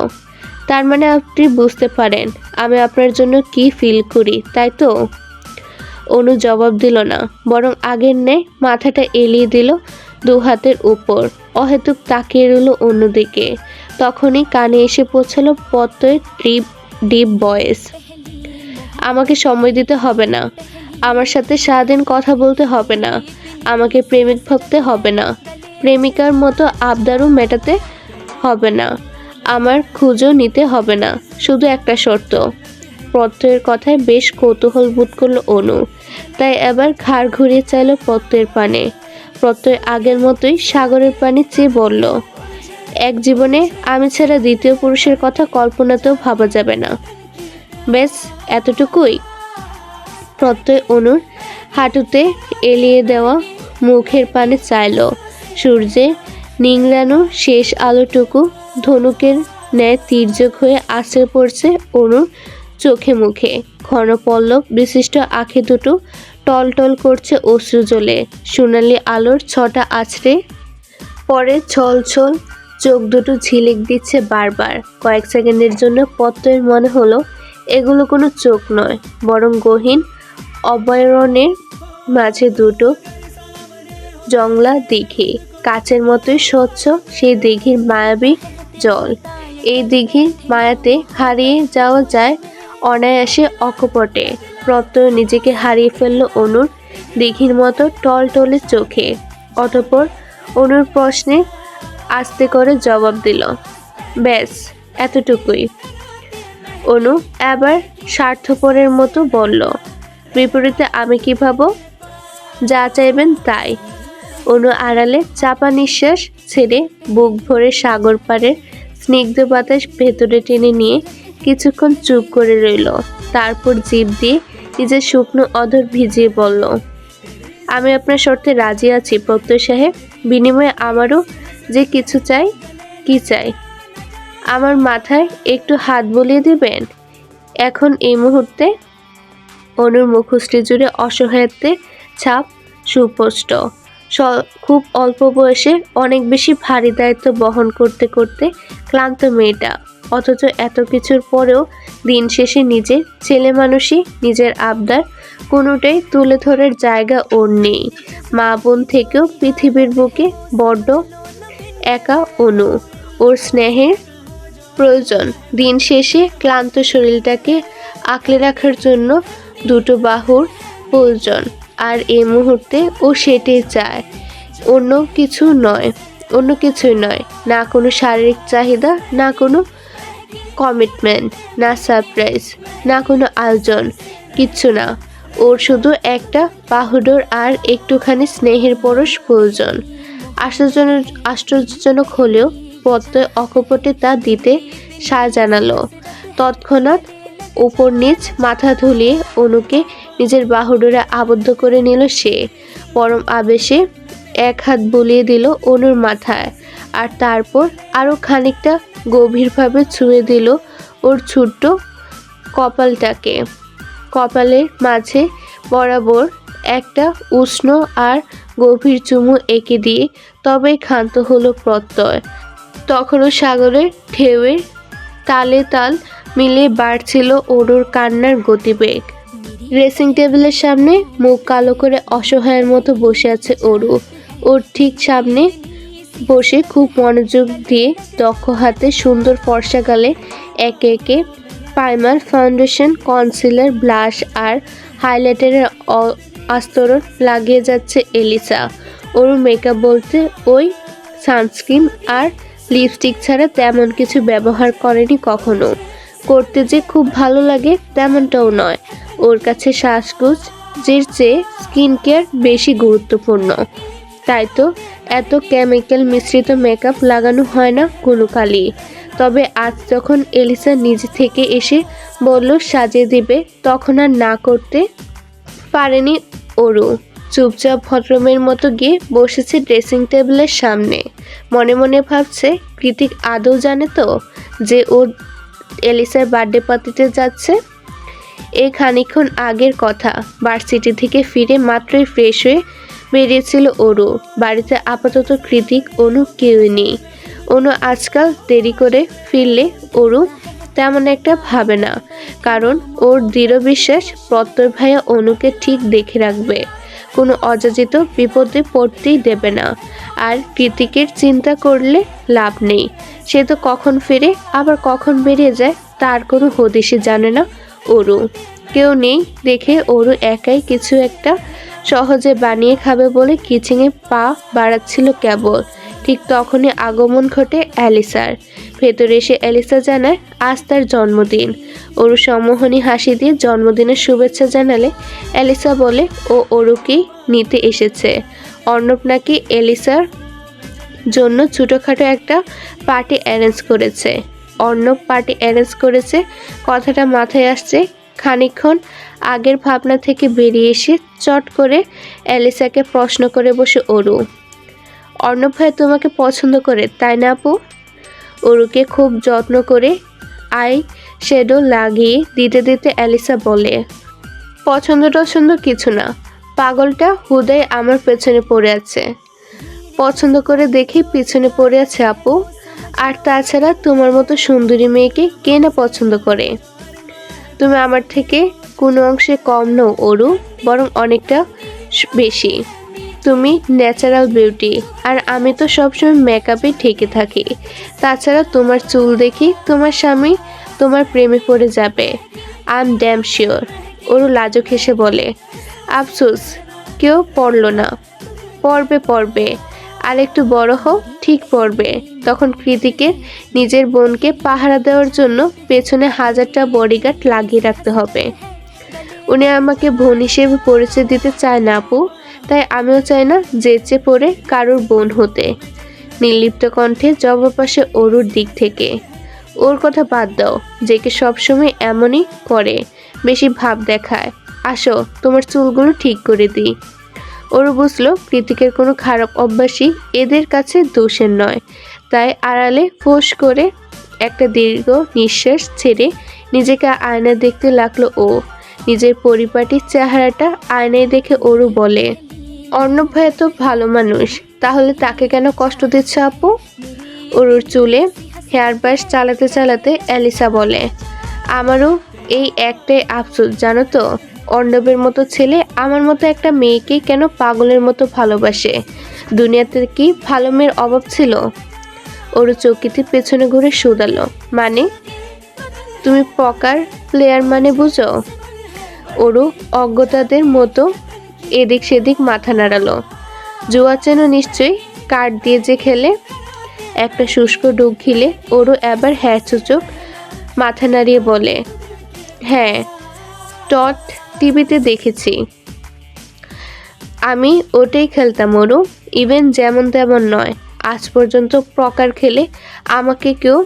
তার মানে আপনি বুঝতে পারেন আমি আপনার জন্য কি ফিল করি, তাই তো? অনু জবাব দিল না, বরং আগের ন্যায় মাথাটা এলিয়ে দিল দু হাতের উপর। অহেতুক তাকিয়ে রইল অন্যদিকে। তখনই কানে এসে পৌঁছালো প্রত্যয়ের ডিপ ভয়েস, আমাকে সময় দিতে হবে না, আমার সাথে সারাদিন কথা বলতে হবে না, আমাকে প্রেমিক ভাবতে হবে না, প্রেমিকার মতো আবদারও মেটাতে হবে না, আমার খোঁজও নিতে হবে না, শুধু একটা শর্ত। প্রত্যয়ের কথায় বেশ কৌতূহল বোধ করলো অনু, তাই এবার ঘাড় ঘুরিয়ে চাইল প্রত্যয়ের পানে। প্রত্যয় আগের মতোই সাগরের পানি চেয়ে বলল, এক জীবনে আমি ছাড়া দ্বিতীয় পুরুষের কথা কল্পনাতেও ভাবা যাবে না। ব্যাস এতটুকুই। প্রত্যয় অনুর হাঁটুতে এলিয়ে দেওয়া মুখের পানে চাইল। সূর্যের নিংড়ানো শেষ আলোটুকু ধনুকের ন্যায় তির্যক হয়ে আছড়ে পড়ছে অনুর চোখে মুখে। ঘন পল্লব বিশিষ্ট আঁখি দুটো টলটল করছে অশ্রু জলে। সোনালি আলোর ছটা আছড়ে পরে ছল ছল চোখ দুটো ঝিলিক দিচ্ছে বারবার। কয়েক সেকেন্ডের জন্য প্রত্যয়ের মনে হলো এগুলো কোনো চোখ নয়, বরং গহীন অভয়ারণ্যের মাঝে দুটো জংলা দিঘি। কাচের মতোই স্বচ্ছ সেই দিঘির মায়াবী জল। এই দিঘির মায়াতে হারিয়ে যাওয়া যায় অনায়াসে অকপটে। প্রত্যয় নিজেকে হারিয়ে ফেলল অনুর দিঘির মতো টলটলে চোখে। অতঃপর অনুর প্রশ্নে আস্তে করে জবাব দিল, ব্যাস এতটুকুই। অনু এবার স্বার্থপরের মতো বলল, বিপরীতে আমি কি ভাবো? যা চাইবেন তাই। অনু আড়ালে চাপা নিঃশ্বাস ছেড়ে বুক ভরে সাগর পাড়ের স্নিগ্ধ বাতাস ভেতরে টেনে নিয়ে কিছুক্ষণ চুপ করে রইল। তারপর জিভ দিয়ে নিজের শুকনো অধর ভিজিয়ে বলল, আমি আপনার শর্তে রাজি আছি প্রত্যয় সাহেব। বিনিময়ে আমারও যে কিছু চাই। কি চাই? আমার মাথায় একটু হাত বুলিয়ে দিবেন এখন এই মুহূর্তে। অনুর মুখশ্রী জুড়ে অসহায়ত্বের ছাপ সুস্পষ্ট। খুব অল্প বয়সে অনেক বেশি ভারী দায়িত্ব বহন করতে করতে ক্লান্ত মেয়েটা, অথচ এত কিছুর পরেও দিন শেষে নিজের ছেলে মানুষই, নিজের আবদার কোনোটাই তুলে ধরার জায়গা ওর নেই। মা বোন থেকেও পৃথিবীর বুকে বড্ড একা অনু। ওর স্নেহের প্রয়োজন। দিন শেষে ক্লান্ত শরীরটাকে আঁকড়ে রাখার জন্য দুটো বাহুর প্রয়োজন। আর এই মুহূর্তে ও সেটাই চায়, অন্য কিছুই নয়। না কোনো শারীরিক চাহিদা, না কোনো কমিটমেন্ট, না সারপ্রাইজ, না কোনো আয়োজন, কিচ্ছু না। ওর শুধু একটা বাহুডোর আর একটুখানি স্নেহের পরশ প্রয়োজন। আশ্চর্যজনক হলেও প্রত্যয় অকপটে তা দিতে সায় জানালো। তৎক্ষণাৎ উপর নিচ মাথা ধুলিয়ে অনুকে নিজের বাহুডোরে আবদ্ধ করে নিল সে। পরম আবেশে এক হাত বুলিয়ে দিল অনুর মাথায়, আর তারপর আরো খানিকটা গভীরভাবে ছুঁয়ে দিল ওর ছোট্ট কপালটাকে। কপালের মাঝে বরাবর একটা উষ্ণ আর গভীর চুমু এঁকে দিয়ে তবেই ক্ষান্ত হলো প্রত্যয়। তখনও সাগরের ঢেউয়ের তালে তাল মিলিয়ে বাড়ছিল অনুর কান্নার গতিবেগ। ড্রেসিং টেবিলের সামনে মুখ কালো করে অসহায়ের মতো বসে আছে অরু। ওর ঠিক সামনে বসে খুব মনোযোগ দিয়ে দক্ষ হাতে সুন্দর ফর্সা গালে একে একে প্রাইমার, ফাউন্ডেশন, কনসিলার, ব্লাশ আর হাইলাইটারের আস্তরণ লাগিয়ে যাচ্ছে এলিসা। ওর মেকআপ বলতে ওই সানস্ক্রিন আর লিপস্টিক ছাড়া তেমন কিছু ব্যবহার করেনি কখনো। করতে যে খুব ভালো লাগে তেমনটাও নয়। ওর কাছে সাজগোজের চেয়ে স্কিন কেয়ার বেশি গুরুত্বপূর্ণ। তাই তো এত কেমিক্যাল মিশ্রিত মেকআপ লাগানো হয় না কোনো কালই। তবে আজ যখন এলিসা নিজে থেকে এসে বলল সাজিয়ে দিবে, তখন আর না করতে পারেনি অরু। চুপচাপ ভদ্রমের মতো গিয়ে বসেছে ড্রেসিং টেবিলের সামনে। মনে মনে ভাবছে, কৃতিক আদৌ জানে তো যে ও এলিসার বার্থডে পার্টিতে যাচ্ছে? এই খানিকক্ষণ আগের কথা। ভার্সিটি থেকে ফিরে মাত্রই ফ্রেশ হয়ে বেরিয়েছিল অরু। বাড়িতে আপাতত কৃতিক, অনু কেউই নেই। অনু আজকাল দেরি করে ফিরলে অরু তেমন একটা ভাবে না, কারণ ওর দৃঢ় বিশ্বাস প্রত্যয় ভাইয়া অনুকে ঠিক দেখে রাখবে, কোনো অযাচিত বিপদে পড়তেই দেবে না। আর কৃতিকের চিন্তা করলে লাভ নেই। সে তো কখন ফিরে আবার কখন বেরিয়ে যায় তার কোনো হদিশই জানে না অরু। কেউ নেই দেখে অরু একাই কিছু একটা সহজে বানিয়ে খাবে বলে কিচেনে পা বাড়াচ্ছিল কেবল। ঠিক তখনই আগমন ঘটে এলিসার। ভেতরে এসে এলিসা জানায় আজ তার জন্মদিন। অরু সম্মোহনী হাসি দিয়ে জন্মদিনের শুভেচ্ছা জানালে এলিসা বলে ও অরুকেই নিতে এসেছে। অর্ণব নাকি এলিসার জন্য ছোটোখাটো একটা পার্টি অ্যারেঞ্জ করেছে। অর্ণব পার্টি অ্যারেঞ্জ করেছে কথাটা মাথায় আসছে খানিকক্ষণ আগের ভাবনা থেকে বেরিয়ে এসে চট করে অ্যালিসাকে প্রশ্ন করে বসে অরু। অর্ণব ভাই তোমাকে পছন্দ করে তাই না আপু? অরুকে খুব যত্ন করে আই শ্যাডো লাগিয়ে দিতে দিতে অ্যালিসা বলে, পছন্দ টছন্দ কিছু না, পাগলটা হুদাই আমার পেছনে পড়ে আছে। পছন্দ করে দেখে পিছনে পড়ে আছে আপু। আর তাছাড়া তোমার মতো সুন্দরী মেয়েকে কে না পছন্দ করে। তুমি আমার থেকে কোনো অংশে কম নও অরু, বরং অনেকটা বেশি। তুমি ন্যাচারাল বিউটি, আর আমি তো সবসময় মেকআপে ঠেকে থাকি। তাছাড়া তোমার চুল দেখি তোমার স্বামী তোমার প্রেমে পড়ে যাবে, I am damn sure. Aru লাজুক হেসে বলে, আফসোস কেউ পড়ল না। পড়বে আর একটু বড় হোক ঠিক পড়বে। তখন কৃতিকের নিজের বোনকে পাহারা দেওয়ার জন্য পেছনে 1000টা বডিগার্ড লাগিয়ে রাখতে হবে। উনি আমাকে বোন হিসেবে পরিচয় দিতে চায় না আপু, তাই আমিও চাই না যেচে পড়ে কারোর বোন হতে। নির্লিপ্ত কণ্ঠে জবাব আসে অরুর দিক থেকে, ওর কথা বাদ দাও, যেকে সবসময় এমনই করে, বেশি ভাব দেখায়। আসো তোমার চুলগুলো ঠিক করে দিই। অরু বুঝলো কৃতিকের কোনো খারাপ অভ্যাসই এদের কাছে দোষের নয়, তাই আড়ালে ফোঁস করে একটা দীর্ঘ নিঃশ্বাস ছেড়ে নিজেকে আয়নায় দেখতে লাগলো ও। নিজের পরিপাটির চেহারাটা আয়নায় দেখে অরু বলে, অর্ণব ভাই তো ভালো মানুষ, তাহলে তাকে কেন কষ্ট দিচ্ছে আপু? অরুর চুলে হেয়ার ব্রাশ চালাতে চালাতে অ্যালিসা বলে, আমারও এই একটাই আফসোস জানো তো, অর্ণবের মতো ছেলে আমার মতো একটা মেয়েকে কেন পাগলের মতো ভালোবাসে। দুনিয়াতে কি ভালো মেয়ের অভাব ছিল? অরু চৌকিতে পেছনে ঘুরে শুধালো, মানে তুমি পকার প্লেয়ার মানে বুঝো? অরু অজ্ঞতাদের মতো এদিক সেদিক মাথা নাড়ালো। জুয়া চেনো নিশ্চয়ই, কার্ড দিয়ে যে খেলে। একটা শুষ্ক ডুব ঘিলে অরু এবার হ্যাঁ সূচক মাথা নাড়িয়ে বলে, হ্যাঁ টট টিভিতে দেখেছি। আমি ওটাই খেলতাম অরু, ইভেন যেমন তেমন নয়। আজ পর্যন্ত প্রকার খেলে আমাকে কেউ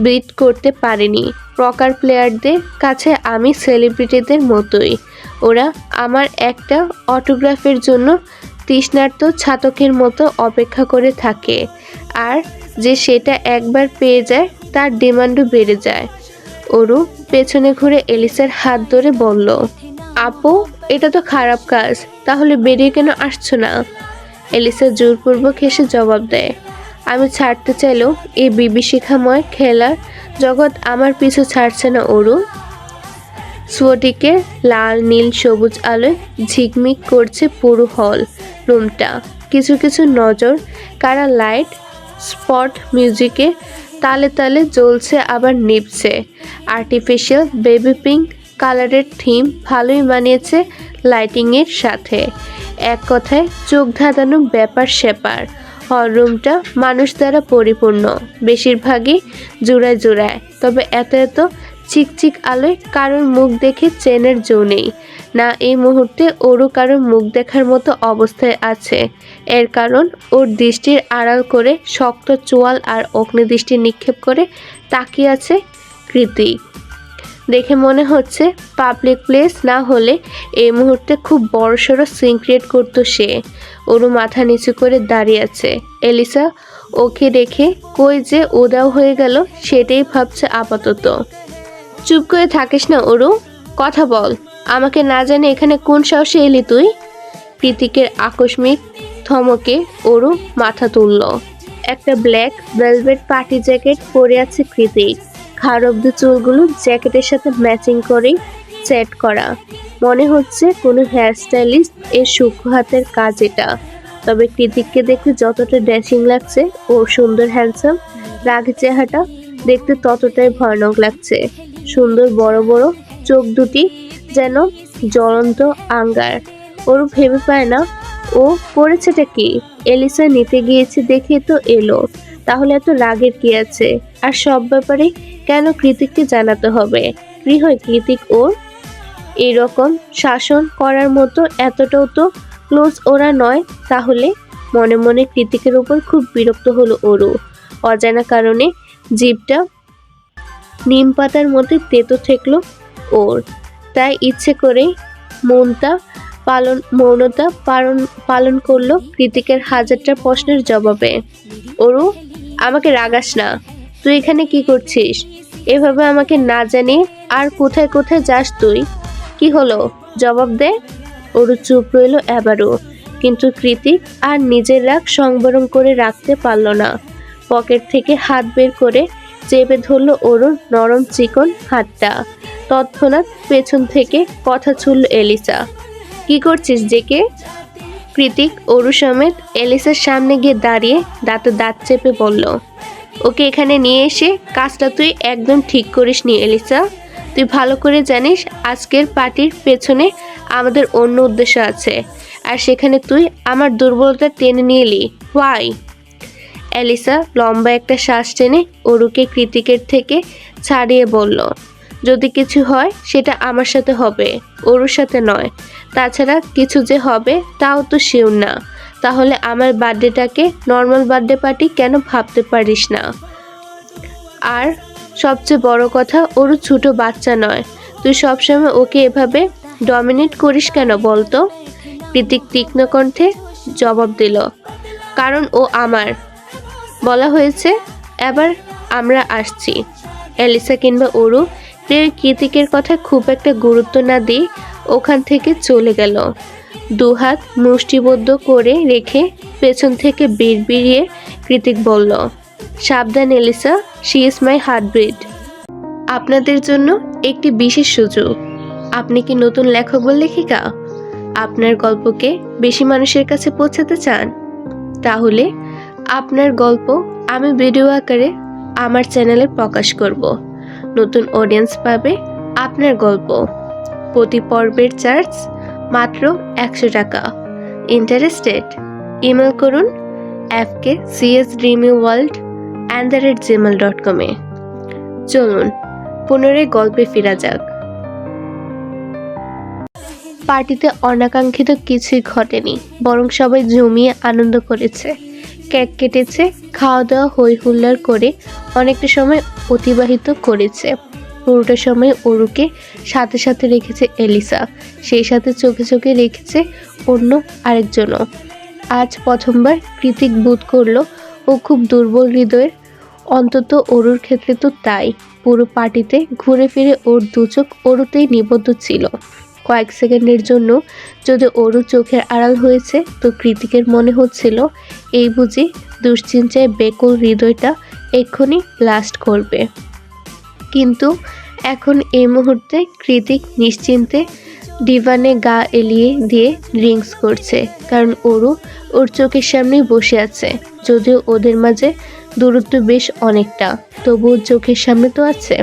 বিট করতে পারেনি। প্রকার প্লেয়ারদের কাছে আমি সেলিব্রিটিদের মতোই। ওরা আমার একটা অটোগ্রাফের জন্য তৃষ্ণার্ত ছাতকের মতো অপেক্ষা করে থাকে, আর যে সেটা একবার পেয়ে যায় তার ডিমান্ডও বেড়ে যায়। অরু পেছনে ঘুরে এলিসার হাত ধরে বলল, আপু এটা তো খারাপ কাজ, তাহলে বেরিয়ে কেন আসছো না? এলিসা জোরপূর্বক হেসে জবাব দেয়, আমি ছাড়তে চাইলেও এই বিভীষিকাময় খেলার জগৎ আমার পিছু ছাড়ছে না অরু। স্ফটিকের লাল নীল সবুজ আলোয় ঝিকমিক করছে পুরো হল রুমটা। কিছু কিছু নজর কারা লাইট স্পট মিউজিকে তালে তালে জ্বলছে আবার নিভছে। আর্টিফিশিয়াল বেবি পিঙ্ক কালারের থিম ভালোই মানিয়েছে লাইটিংয়ের সাথে। এক কথায় চোখ ধাঁধানো ব্যাপার স্যাপার। হল রুমটা মানুষ দ্বারা পরিপূর্ণ, বেশিরভাগই জোড়ায় জোড়ায়। তবে এত এত চিকচিক আলোয় কারোর মুখ দেখে চেনের জো নেই। না এই মুহূর্তে ওরও কারোর মুখ দেখার মতো অবস্থায় আছে। এর কারণ ওর দৃষ্টির আড়াল করে শক্ত চোয়াল আর অগ্নিদৃষ্টি নিক্ষেপ করে তাকিয়ে আছে কৃতিক। দেখে মনে হচ্ছে পাবলিক প্লেস না হলে এই মুহূর্তে খুব বড়সড় সিন ক্রিয়েট করতো সে। ওরু মাথা নিচু করে দাঁড়িয়ে আছে। এলিসা ওকে রেখে কই যে উদাও হয়ে গেল সেটাই ভাবছে আপাতত। চুপ করে থাকিস না অরু, কথা বল। আমাকে না জানে এখানে কোন সাহসে এলি তুই? কৃতিকের আকস্মিক ধমকে অরু মাথা তুলল। একটা ব্ল্যাক ভেলভেট পার্টি জ্যাকেট পরে আছে কৃতিক। ঘাড় অব্দি চুলগুলো জ্যাকেটের সাথে ম্যাচিং করেই সেট করা। মনে হচ্ছে কোনো হেয়ার স্টাইলিস্ট এর সূক্ষ্ম হাতের কাজ এটা। তবে কৃতিককে দেখতে যতটা ড্যাশিং লাগছে ও সুন্দর হ্যান্ডসাম, রাগী চেহারাটা দেখতে ততটাই ভয়ানক লাগছে। সুন্দর বড় বড় চোখ দুটি যেন জ্বলন্ত আঙ্গার। ওর ভেবে পায় না ও করেছেটা কি। এলিসা নিতে গিয়েছে দেখে তো এলো, তাহলে এত রাগের কি আছে? আর সব ব্যাপারে কেন কৃতিককে জানাতে হবে? কি হয় কৃতিক ওর? এইরকম শাসন করার মতো এতটাও তো ক্লোজ ওরা নয়। তাহলে মনে মনে কৃতিকের উপর খুব বিরক্ত হলো ওরও। অজানা কারণে জিভটা নিম পাতার মধ্যে তেতো ঠেকলো ওর। তাই ইচ্ছে করেই মৌনতা পালন করলো কৃতিকের হাজারটা প্রশ্নের জবাবে। অরু, আমাকে রাগাস না। তুই এখানে কি করছিস? এভাবে আমাকে না জানিয়ে আর কোথায় কোথায় যাস তুই? কি হলো, জবাব দে। অরু চুপ রইল এবারও, কিন্তু কৃতিক আর নিজের রাগ সংবরণ করে রাখতে পারল না। পকেট থেকে হাত বের করে চেপে ধরল অরুর নরম চিকন হাতটা। তৎক্ষণাৎ পেছন থেকে কথা ছুড়ল এলিসা। কি করছিস জেকে? কৃতিক অরু সমেত এলিসার সামনে গিয়ে দাঁড়িয়ে দাঁতে দাঁত চেপে বলল, ওকে এখানে নিয়ে এসে কাজটা তুই একদম ঠিক করিসনি এলিসা। তুই ভালো করে জানিস আজকের পার্টির পেছনে আমাদের অন্য উদ্দেশ্য আছে, আর সেখানে তুই আমার দুর্বলতা টেনে নিয়ে এলি। হোয়াই? এলিসা লম্বা একটা শ্বাস টেনে অরুকে কৃতিকের থেকে ছাড়িয়ে বলল, যদি কিছু হয় সেটা আমার সাথে হবে, অরুর সাথে নয়। তাছাড়া কিছু যে হবে তাও তো শিওর না। তাহলে আমার বার্থডেটাকে নর্মাল বার্থডে পার্টি কেন ভাবতে পারিস না? আর সবচেয়ে বড় কথা, অরু ছোট বাচ্চা নয়। তুই সবসময় ওকে এভাবে ডমিনেট করিস কেন বলতো? কৃতিক তীক্ষ্ণ কণ্ঠে জবাব দিল, কারণ ও আমার। বলা হয়েছে, এবার আমরা আসছি। এলিসা কিংবা অরু কেউ কৃতিকের কথা খুব একটা গুরুত্ব না দিয়ে ওখান থেকে চলে গেল। দুহাত মুষ্টিবদ্ধ করে রেখে পেছন থেকে বিড়বিড়িয়ে কৃতিক বলল, সাবধান Elisa, she is my heartbeat. আপনাদের জন্য একটি বিশেষ সুযোগ। আপনি কি নতুন লেখক বা লেখিকা? আপনার গল্পকে বেশি মানুষের কাছে পৌঁছাতে চান? তাহলে আপনার গল্প আমি ভিডিও আকারে আমার চ্যানেলে প্রকাশ করব। নতুন অডিয়েন্স পাবে আপনার গল্প। প্রতি পর্বের চার্জ মাত্র 100 টাকা। ইন্টারেস্টেড? ইমেল করুন fkcsdreamyworld@gmail.com এ। চলুন পুনরায় গল্পে ফেরা যাক। পার্টিতে অনাকাঙ্ক্ষিত কিছুই ঘটেনি, বরং সবাই জমিয়ে আনন্দ করেছে। কেক কেটেছে, খাওয়া দাওয়া হই হুল্লোড় করে অনেকটা সময় অতিবাহিত করেছে। পুরোটা সময় অরুকে সাথে সাথে রেখেছে এলিসা, সেই সাথে চোখে চোখে রেখেছে অন্য আরেকজনও। আজ প্রথমবার কৃতিক বোধ করলো ও খুব দুর্বল হৃদয়ের, অন্তত অরুর ক্ষেত্রে তো তাই। পুরো পার্টিতে ঘুরে ফিরে ওর দুচোখ অরুতেই নিবদ্ধ ছিল। কয়েক সেকেন্ডের জন্য যদি অরু চোখের আড়াল হয়েছে তো কৃতিকের মনে হচ্ছিল এই বুঝি দুশ্চিন্তায় বেকুল হৃদয়টা এক্ষুনি ব্লাস্ট করবে। কিন্তু এখন এই মুহূর্তে কৃতিক নিশ্চিন্তে ডিভানে গা এলিয়ে দিয়ে ড্রিঙ্কস করছে, কারণ অরু ওর চোখের সামনেই বসে আছে। যদিও ওদের মাঝে দূরত্ব বেশ অনেকটা, তবুও চোখের সামনে তো আছে।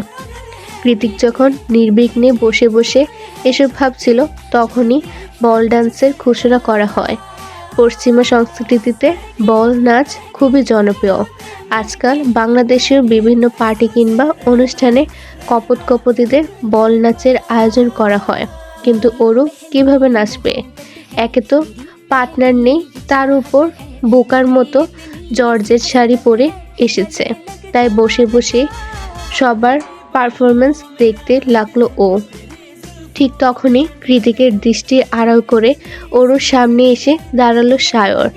কৃতিক যখন নির্বিঘ্নে বসে বসে এসব ভাবছিল, তখনই বল ডান্সের ঘোষণা করা হয়। পশ্চিমা সংস্কৃতিতে বল নাচ খুবই জনপ্রিয়। আজকাল বাংলাদেশের বিভিন্ন পার্টি কিংবা অনুষ্ঠানে কপোতিদের বল নাচের আয়োজন করা হয়। কিন্তু অরু কিভাবে নাচবে? একে তো পার্টনার নেই, তার উপর বোকার মতো জর্জেট শাড়ি পরে এসেছে। তাই বসে বসে সবার পারফরমেন্স দেখতে লাগলো ও। ঠিক তখনই কৃতিকের দৃষ্টি আড়াল করে অরুর সামনে এসে দাঁড়ালো সায়র।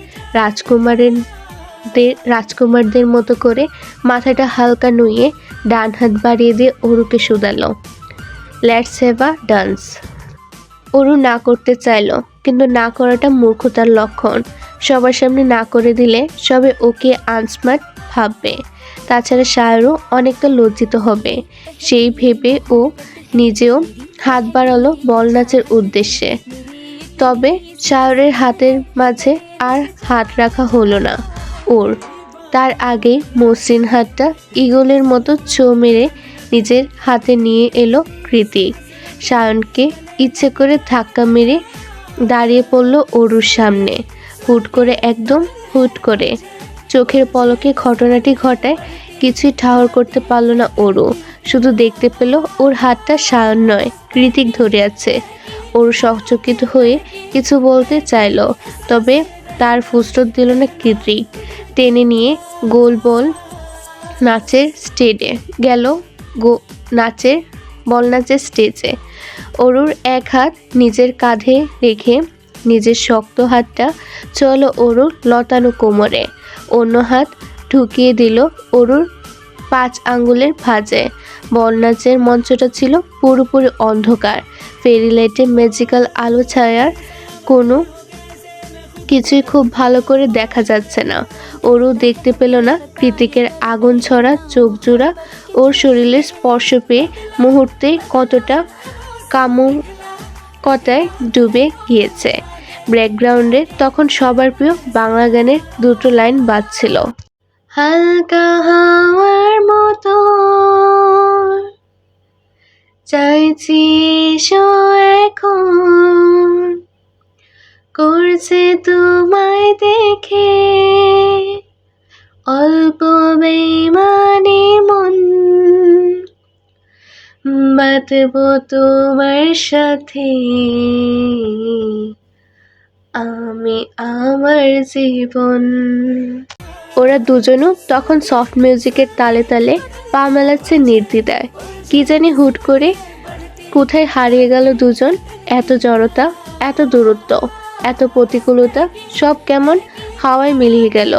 রাজকুমারদের মতো করে মাথাটা হালকা নুয়ে ডান হাত বাড়িয়ে দিয়ে অরুকে শুধালো, let's have a dance. Aru না করতে চাইল, কিন্তু না করাটা মূর্খতার লক্ষণ। সবার সামনে না করে দিলে সবে ওকে আনস্মার্ট ভাববে। তাছাড়া সায়রও অনেকটা লজ্জিত হবে। সেই ভেবে ও নিজেও হাত বাড়ালো বল নাচের উদ্দেশ্যে। তবে সায়রের হাতের মাঝে আর হাত রাখা হলো না ওর। তার আগেই মসৃণ হাতটা ঈগলের মতো ছো মেরে নিজের হাতে নিয়ে এলো কৃতিক। সায়নকে ইচ্ছে করে ধাক্কা মেরে দাঁড়িয়ে পড়ল অরুর সামনে। একদম হুট করে চোখের পলকে ঘটনাটি ঘটায় কিছুই ঠাহর করতে পারল না অরু। শুধু দেখতে পেল ওর হাতটা সায়ন নয়, কৃতিক ধরে আছে। অরু সচকিত হয়ে কিছু বলতে চাইল, তবে তার ফুসরত দিল না কৃতিক। টেনে নিয়ে গোল বল নাচের স্টেজে। অরুর এক হাত নিজের কাঁধে রেখে নিজের শক্ত হাতটা চলো অরুর লতানো কোমরে, অন্য হাত ঢুকিয়ে দিল অরুর 5 আঙ্গুলের ভাঁজে। বলনাচের মঞ্চটা ছিল পুরোপুরি অন্ধকার, ফেরি লাইটে ম্যাজিক্যাল আলো ছায়ার কোনো কিছুই খুব ভালো করে দেখা যাচ্ছে না। ওরও দেখতে পেল না কৃতিকের আগুন ছড়া চোখ জোড়া ওর শরীরের স্পর্শ পেয়ে মুহূর্তে কতটা কামুকতায় ডুবে গিয়েছে। ব্যাকগ্রাউন্ডে তখন সবার প্রিয় বাংলা গানের 2টো লাইন বাজছিল। হালকা হাওয়ার মতো চাইছি এসো এখন, করছে তোমায় দেখে অল্প বেইমানি মন, বাঁধবো তোমার সাথে আমি আমার জীবন। ওরা দুজনও তখন সফট মিউজিকের তালে তালে পা মেলাচ্ছে নির্দ্বিধায়। কি জানি হুট করে কোথায় হারিয়ে গেল দুজন। এত জড়তা, এত দূরত্ব, এত প্রতিকূলতা সব কেমন হাওয়ায় মিলিয়ে গেল।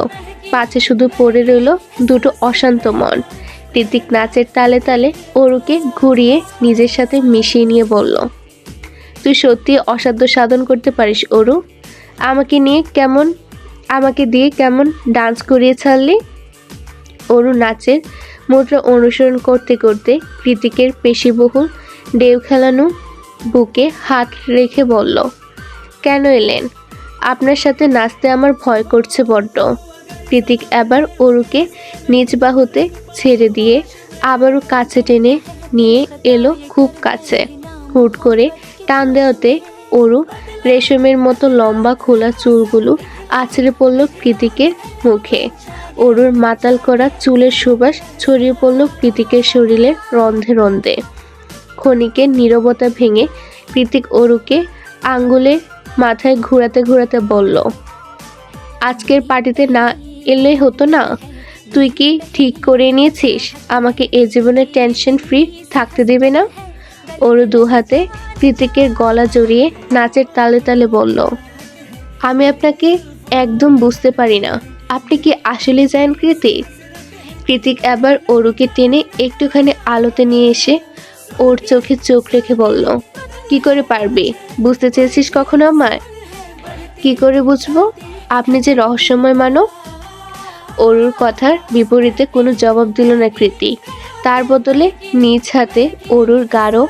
পাছে শুধু পড়ে রইল 2টো অশান্ত মন। কৃতিক নাচের তালে তালে অরুকে ঘুরিয়ে নিজের সাথে মিশিয়ে নিয়ে বলল, তুই সত্যি অসাধ্য সাধন করতে পারিস অরু। আমাকে দিয়ে কেমন ডান্স করিয়ে ছাড়লি। অরু নাচের মুদ্রা অনুসরণ করতে করতে কৃতিকের পেশিবহুল ঢেউ খেলানো বুকে হাত রেখে বলল, কেন এলেন? আপনার সাথে নাচতে আমার ভয় করছে বড্ড। কৃতিক এবার অরুকে নিজ বাহুতে ছেড়ে দিয়ে আবারও কাছে টেনে নিয়ে এলো খুব কাছে। হুট করে টান দেওয়াতে অরু রেশমের মতো লম্বা খোলা চুলগুলো আছড়ে পড়ল কৃতিকের মুখে। অরুর মাতাল করা চুলের সুবাস ছড়িয়ে পড়ল কৃতিকের শরীরের রন্ধে রন্ধে। ক্ষণিকের নীরবতা ভেঙে কৃতিক অরুকে আঙ্গুলে মাথায় ঘুরাতে ঘুরাতে বলল, আজকের পার্টিতে না এলে হতো না? তুই কি ঠিক করে নিয়েছিস আমাকে এ জীবনে টেনশন ফ্রি থাকতে দেবে না? অরু 2 হাতে কৃতিকের গলা জড়িয়ে নাচের তালে তালে বলল, আমি আপনাকে একদম বুঝতে পারি না। আপনি কি আসলে জানেন কৃতিক? কৃতিক এবার অরুকে টেনে একটুখানি আলোতে নিয়ে এসে ওর চোখে চোখ রেখে বলল, কি করে পারবি? বুঝতে চেয়েছিস কখনো আমায়? কি করে বুঝবো? আপনি যে রহস্যময় মানব। অরুর কথার বিপরীতে কোনো জবাব দিল না কৃতিক। তার বদলে নিজ হাতে অরুর গাঢ়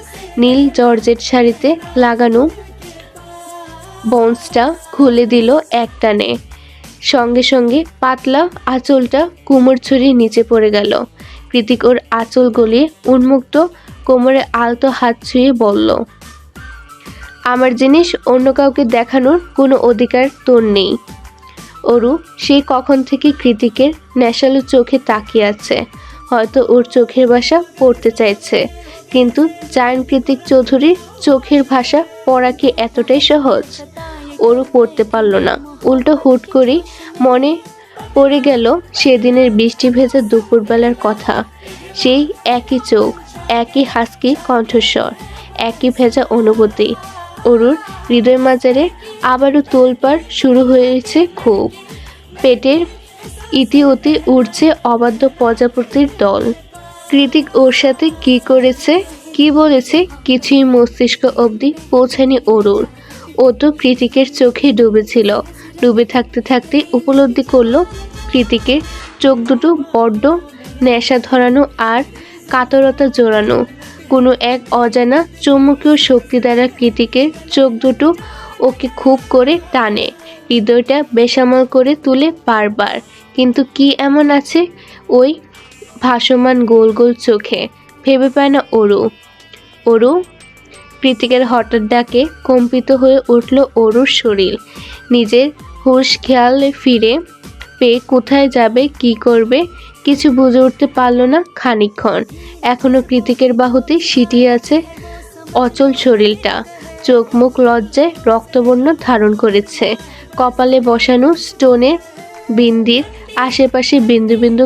নীল জর্জেট শাড়িতে লাগানো বন্সটা খুলে দিল একটানে। সঙ্গে সঙ্গে পাতলা আঁচলটা কোমর ছড়িয়ে নিচে পড়ে গেল। কৃতিক ওর আঁচল গলিয়ে উন্মুক্ত কোমরে আলতো হাত ছুঁয়ে বলল, আমার জিনিস অন্য কাউকে দেখানোর কোনো অধিকার তোর নেই। অরু সেই কখন থেকে কৃতিকের নেশালো চোখে তাকিয়ে আছে। হয়তো ওর চোখের ভাষা পড়তে চাইছে, কিন্তু জায়ান কৃতিক চৌধুরীর চোখের ভাষা পড়া কি এতটাই সহজ? অরু পড়তে পারল না, উল্টো হুট করে মনে পড়ে গেল সেদিনের বৃষ্টি ভেজা দুপুরবেলার কথা। সেই একই চোখ, একই হাসকি কণ্ঠস্বর, একই ভেজা অনুভূতি। অরুর হৃদয় মাজারে আবারও তোলপাড় শুরু হয়েছে খুব। পেটের ইতিউতি উঠছে অবাধ্য প্রজাপতির দল। কৃতিক ওর সাথে কি করেছে, কি বলেছে কিছুই মস্তিষ্ক অবধি পৌঁছায়নি অরুর। ও তো কৃতিকের চোখে ডুবেছিল। ডুবে থাকতে থাকতে উপলব্ধি করলো কৃতিকের চোখ দুটো বড্ড নেশা ধরানো আর কাতরতা জোড়ানো। কোনো এক অজানা চৌম্বকীয় শক্তি দ্বারা কৃতিকের চোখ দুটো ওকে খুব করে টানে, হৃদয়টা বেসামাল করে তুলে বারবার। কিন্তু কি এমন আছে ওই ভাসমান গোল গোল চোখে? ভেবে পায় না অরু। অরু! কৃতিকের হঠাৎ ডাকে কম্পিত হয়ে উঠল অরুর শরীর। নিজের হুঁশ খেয়াল ফিরে পেয়ে কোথায় যাবে, কি করবে কিছু বুঝে উঠতে পারল না খানিকক্ষণ। এখনো কৃতিকের বাহুতে সিটিয়ে আছে অচল শরীরটা। চোখ মুখ লজ্জায় রক্তবর্ণ ধারণ করেছে। কপালে বসানো স্টোনের বিন্দির আশেপাশে বিন্দু বিন্দু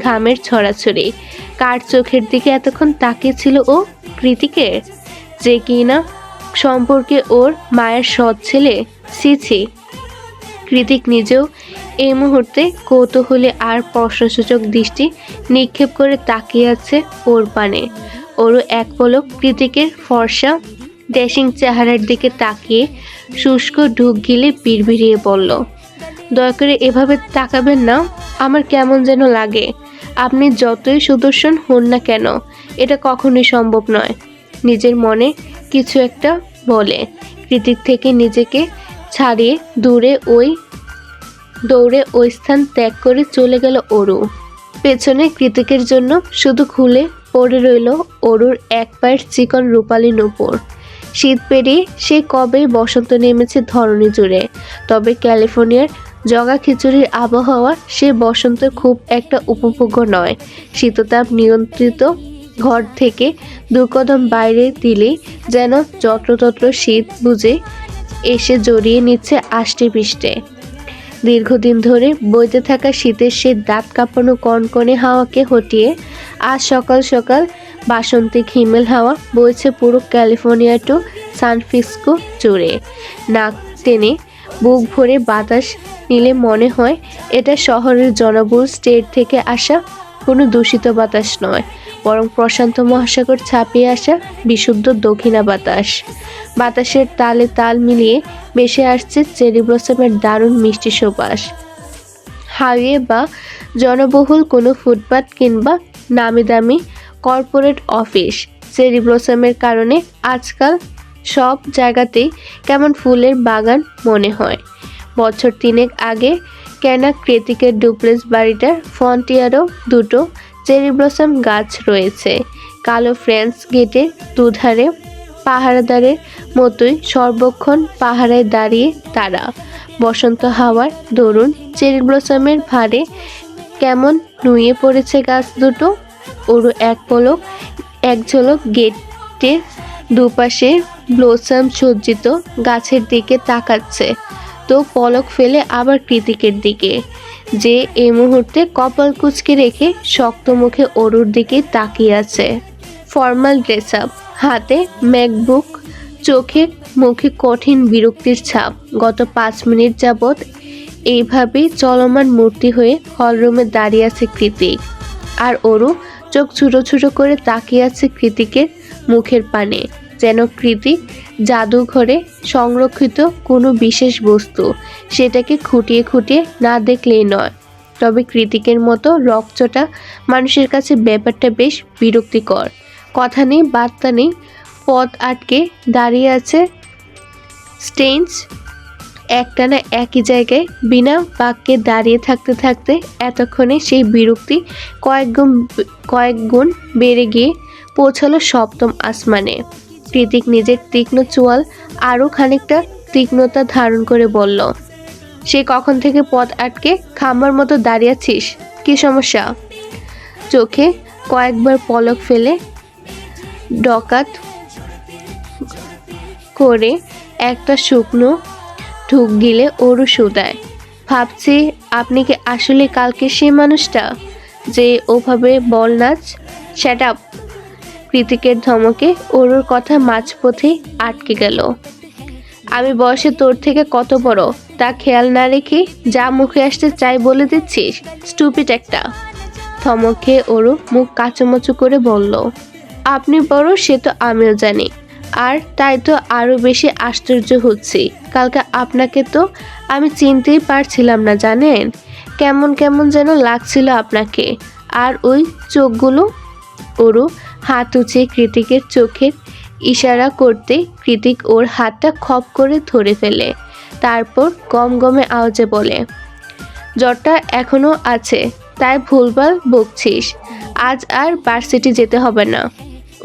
ঘামের ছড়াছড়ি। কার চোখের দিকে এতক্ষণ তাকিয়েছিল ও? কৃতিকের। যে কিনা সম্পর্কে ওর মায়ের সৎ ছেলে। ছি ছি। কৃতিক নিজেও এই মুহূর্তে কৌতূহলী আর প্রশ্নসূচক দৃষ্টি নিক্ষেপ করে তাকিয়ে আছে ওর পানে। ওরও এক পলক কৃতিকের ফর্সা ড্যাশিং চেহারার দিকে তাকিয়ে শুষ্ক ঢুক গিলে বিড়বিড়িয়ে বলল, দয়া করে এভাবে তাকাবেন না, আমার কেমন যেন লাগে। আপনি যতই সুদর্শন হন না কেন, এটা কখনোই সম্ভব নয়। নিজের মনে কিছু একটা বলে কৃতিক থেকে নিজেকে ছাড়িয়ে দৌড়ে ওই স্থান ত্যাগ করে চলে গেল অরু। পেছনে কৃতিকের জন্য শুধু খুলে পড়ে রইল অরুর এক পায়ের চিকন রূপালী নূপুর। শীত পেরিয়ে সে কবেই বসন্ত নেমেছে ধরণী জুড়ে, তবে ক্যালিফোর্নিয়ার জগা খিচুড়ির আবহাওয়া সে বসন্ত খুব একটা উপভোগ্য নয়। শীততাপ নিয়ন্ত্রিত ঘর থেকে দু কদম বাইরে দিলেই যেন যত্রতত্র শীত বুঝে এসে জড়িয়ে নিচ্ছে আষ্টে পৃষ্ঠে। দীর্ঘদিন ধরে বইতে থাকা শীতের সে দাঁত কাঁপানো কনকনে হাওয়াকে হটিয়ে আজ সকাল সকাল বাসন্তিক হিমেল হাওয়া বইছে পুরো ক্যালিফোর্নিয়া টু সান ফ্রান্সিসকো জুড়ে। নাক টেনে বুক ভরে বাতাস নিলে মনে হয় এটা শহরের জনবহুল স্টেট থেকে আসা কোনো দূষিত বাতাস নয়, বরং প্রশান্ত মহাসাগর ছাপিয়ে আসা বিশুদ্ধ দক্ষিণা বাতাস। বাতাসের তালে তাল মিলিয়ে ভেসে আসছে চেরি ব্লসমের দারুণ মিষ্টি সুবাস। হাইওয়ে বা জনবহুল কোনো ফুটপাত কিংবা নামি দামি কর্পোরেট অফিস, চেরি ব্লসমের কারণে আজকাল সব জায়গাতেই কেমন ফুলের বাগান মনে হয়। বছর তিনেক আগে কেনা কৃতিকের ডুপ্লেক্স বাড়িটার ফ্রন্টিয়ারও দুটো চেরি ব্লসম গাছ রয়েছে। কালো ফ্রেঞ্চ গেটের দুধারে পাহারাদারের মতোই সর্বক্ষণ পাহারায় দাঁড়িয়ে তারা। বসন্ত হাওয়ার দরুন চেরি ব্লসমের ভারে কেমন নুয়ে পড়েছে গাছ দুটো। ওরও এক ঝলক গেটের দুপাশে ব্লসম সজ্জিত গাছের দিকে তাকাচ্ছে, তো পলক ফেলে আবার কৃতিকের দিকে, যে এই মুহূর্তে কপাল কুঁচকে রেখে শক্ত মুখে অরুর দিকে তাকিয়ে আছে। ফর্মাল ড্রেস আপ, হাতে ম্যাকবুক, চোখে মুখে কঠিন বিরক্তির ছাপ। গত 5 মিনিট যাবৎ এইভাবেই চলমান মূর্তি হয়ে হলরুমে দাঁড়িয়ে আছে কৃতিক, আর অরু চোখ ছোটো ছোটো করে তাকিয়ে আছে কৃতিকের মুখের পানে, যেন কৃতিক জাদুঘরে সংরক্ষিত কোনো বিশেষ বস্তু, সেটাকে খুঁটিয়ে খুঁটিয়ে না দেখলেই নয়। তবে কৃতিকের মতো রকচটা মানুষের কাছে ব্যাপারটা বেশ বিরক্তিকর। কথা নেই বার্তা নেই, পথ আটকে দাঁড়িয়ে আছে স্টেইনস একটানা একই জায়গায় বিনা বাক্যে দাঁড়িয়ে থাকতে থাকতে এতক্ষণে সেই বিরক্তি কয়েক গুণ বেড়ে গিয়ে পৌঁছালো 7ম আসমানে। কৃতিক নিজের তীক্ষ্ণ চোয়াল আরও খানিকটা তীক্ষ্ণতা ধারণ করে বলল, সে কখন থেকে পথ আটকে খাম্বার মতো দাঁড়িয়ে আছিস, কি সমস্যা? চোখে কয়েকবার পলক ফেলে ডকাত করে একটা শুকনো ঢুক গিলে অরু শুধায়, ভাবছি আপনি কি আসলে কালকে সেই মানুষটা যে ওভাবে বল নাচ? Shut up. কৃতিকের ধমকে অরুর কথা মাঝপথেই আটকে গেল। আমি বয়সে তোর থেকে কত বড় তা খেয়াল না রেখে যা মুখে আসতে চাই বলে দিচ্ছিস, স্টুপিড একটা। ধমক খেয়ে অরু মুখ কাচুমাচু করে বলল, আপনি বড় সে তো আমিও জানি, আর তাই তো আরও বেশি আশ্চর্য হচ্ছি। কালকে আপনাকে তো আমি চিনতেই পারছিলাম না জানেন, কেমন কেমন যেন লাগছিল আপনাকে, আর ওই চোখগুলো। অরু হাত উঁচিয়ে কৃতিকের চোখের ইশারা করতে কৃতিক ওর হাতটা খপ করে ধরে ফেলে, তারপর গমগমে আওয়াজে বলে, জ্বরটা এখনো আছে তাই ভুলভাল বকছিস, আজ আর ভার্সিটি যেতে হবে না।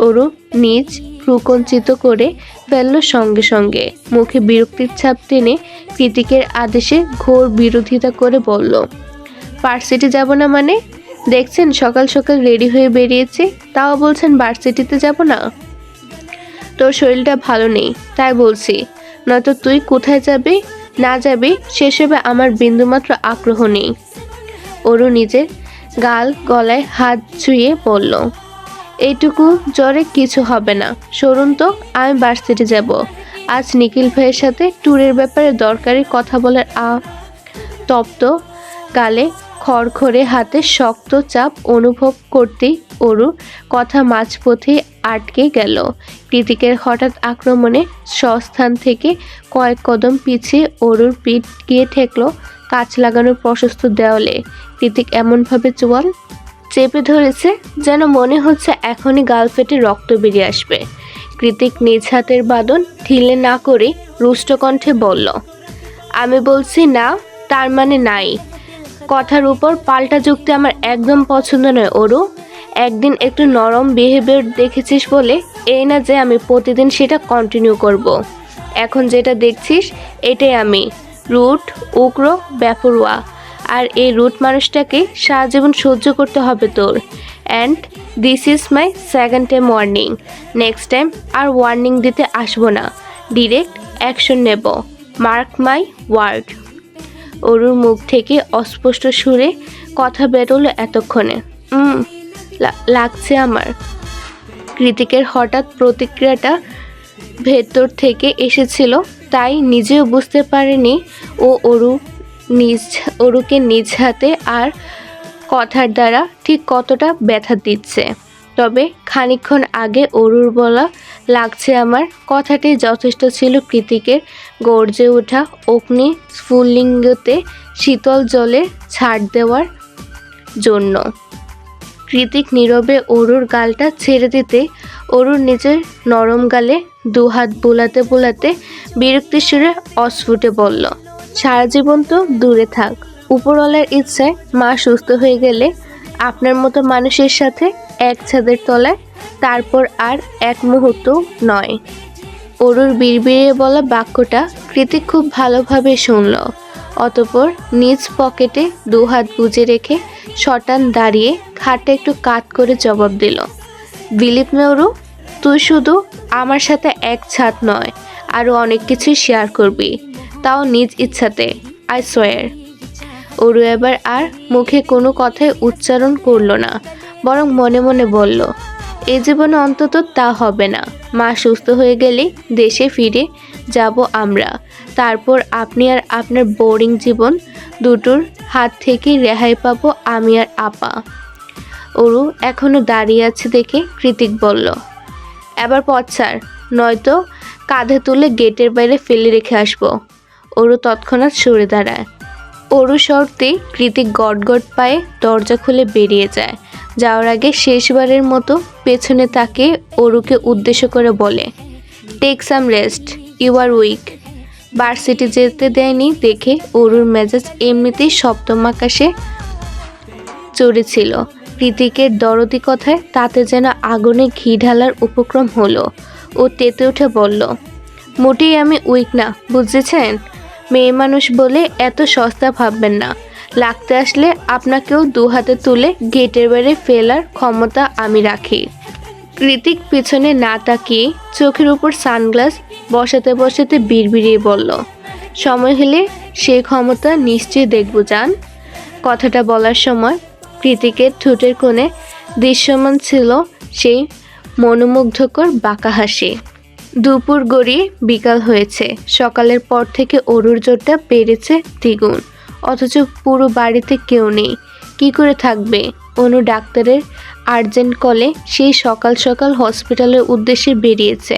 অরু নিজ প্রকঞ্চিত করে ফেলল সঙ্গে সঙ্গে, মুখে বিরক্তির ছাপ টেনে কৃতিকের আদেশে ঘোর বিরোধিতা করে বলল, ভার্সিটি যাব না মানে? দেখছেন সকাল সকাল রেডি হয়ে বেরিয়েছি, তাও বলছেন ভার্সিটিতে যাব না? তোর শরীরটা ভালো নেই তাই বলছি, নয়তো তুই কোথায় যাবি না যাবি সেসবে আমার বিন্দুমাত্র আগ্রহ নেই। অরু নিজের গলায় হাত ছুঁয়ে বলল, এইটুকু জ্বরে কিছু হবে না, সরুন তো, আমি ভার্সিটি যাব। আজ নিখিল ভাইয়ের সাথে ট্যুরের ব্যাপারে দরকারি কথা বলার তপ্ত গালে খড়খড়ে হাতে শক্ত চাপ অনুভব করতেই অরুর কথা মাঝপথে আটকে গেল। কৃতিকের হঠাৎ আক্রমণে স্বস্থান থেকে কয়েক কদম পিছিয়ে অরুর পিঠ গিয়ে ঠেকল কাঁচ লাগানো প্রশস্ত দেওয়ালে। কৃতিক এমনভাবে চোয়াল চেপে ধরেছে যেন মনে হচ্ছে এখনই গাল ফেটে রক্ত বেরিয়ে আসবে। কৃতিক নিজ হাতের বাঁধন ঢিলে না করে রুষ্ট কণ্ঠে বলল, আমি বলছি না তার মানে নাই। কথার উপর পাল্টা যুক্তি আমার একদম পছন্দ নয় অরু। একদিন একটু নরম বিহেভিয়ার দেখেছিস বলে এই না যে আমি প্রতিদিন সেটা কন্টিনিউ করব। এখন যেটা দেখছিস এটাই আমি, রুট, উগ্র, বেপরোয়া। আর এই রুট মানুষটাকে সারা জীবন সহ্য করতে হবে তোর। And this is my second time warning. Next time আর ওয়ার্নিং দিতে আসবো না, ডিরেক্ট অ্যাকশন নেব, মার্ক মাই ওয়ার্ড। অরুর মুখ থেকে অস্পষ্ট সুরে কথা বেরোলো এতক্ষণে। লাগছে আমার। কৃতিকের হঠাৎ প্রতিক্রিয়াটা ভেতর থেকে এসেছিল, তাই নিজেও বুঝতে পারেনি ও অরুকে নিজ হাতে আর কথার দ্বারা ঠিক কতটা ব্যথা দিচ্ছে। তবে খানিকক্ষণ আগে অরুর বলা লাগছে আমার কথাটি যথেষ্ট ছিল কৃতিকের গর্জে ওঠা অগ্নি স্ফুলিঙ্গতে শীতল জলে ছাড় দেওয়ার জন্য। কৃতিক নীরবে অরুর গালটা ছেড়ে দিতে অরুর নিজের নরম গালে দুহাত বোলাতে বোলাতে বিরক্তি সুরে অস্ফুটে বলল, সারা জীবন তো দূরে থাক, উপরওয়ালার ইচ্ছায় মা সুস্থ হয়ে গেলে আপনার মতো মানুষের সাথে এক ছাদের তলায় তারপর আর এক মুহূর্ত নয়। অরুর বিড়বিড়িয়ে বলা বাক্যটা কৃতিক খুব ভালোভাবে শুনল। অতঃপর নিজ পকেটে দুহাত গুজে রেখে শটান দাঁড়িয়ে খাটে একটু কাত করে জবাব দিল, বিলিভ মি অরু, তুই শুধু আমার সাথে এক ছাদ নয়, আরও অনেক কিছুই শেয়ার করবি, তাও নিজ ইচ্ছাতে, আই সোয়ার। অরু এবার আর মুখে কোনো কথাই উচ্চারণ করল না, বরং মনে মনে বলল, এ জীবনে অন্তত তা হবে না। মা সুস্থ হয়ে গেলেই দেশে ফিরে যাব আমরা, তারপর আপনি আর আপনার বোরিং জীবন দুটোর হাত থেকে রেহাই পাবো আমি আর আপা। অরু এখনো দাঁড়িয়ে আছে দেখে কৃতিক বলল, এবার পথ ছাড়, নয়তো কাঁধে তুলে গেটের বাইরে ফেলে রেখে আসবো। অরু তৎক্ষণাৎ সরে দাঁড়ায়। অরু শর্তে কৃতিক গটগট পায়ে দরজা খুলে বেরিয়ে যায়। যাওয়ার আগে শেষবারের মতো পেছনে তাকে অরুকে উদ্দেশ্য করে বলে, take some rest, you are weak. Varsity যেতে দেয়নি দেখে অরুর মেজাজ এমনিতেই সপ্তম আকাশে চড়েছিল। কৃতিকের দরদি কথায় তাতে যেন আগুনে ঘি ঢালার উপক্রম হলো। ও তেতে উঠে বলল, মোটেই আমি উইক না, বুঝেছেন? মেয়ে মানুষ বলে এত সস্তা ভাববেন না, লাগতে আসলে আপনাকেও দু হাতে তুলে গেটের বাইরে ফেলার ক্ষমতা আমি রাখি। কৃতিক পিছনে না তাকিয়ে চোখের উপর সানগ্লাস বসাতে বসাতে বিড়বিড়িয়ে বলল, সময় হলে সেই ক্ষমতা নিশ্চয়ই দেখব জান। কথাটা বলার সময় কৃতিকের ঠোঁটের কোণে দৃশ্যমান ছিল সেই মনোমুগ্ধকর বাঁকা হাসি। দুপুর গড়িয়ে বিকাল হয়েছে। সকালের পর থেকে অরুর জোরটা বেড়েছে দ্বিগুণ, অথচ পুরো বাড়িতে কেউ নেই। কি করে থাকবে? অনু ডাক্তারের আর্জেন্ট কলে সেই সকাল সকাল হসপিটালের উদ্দেশ্যে বেরিয়েছে,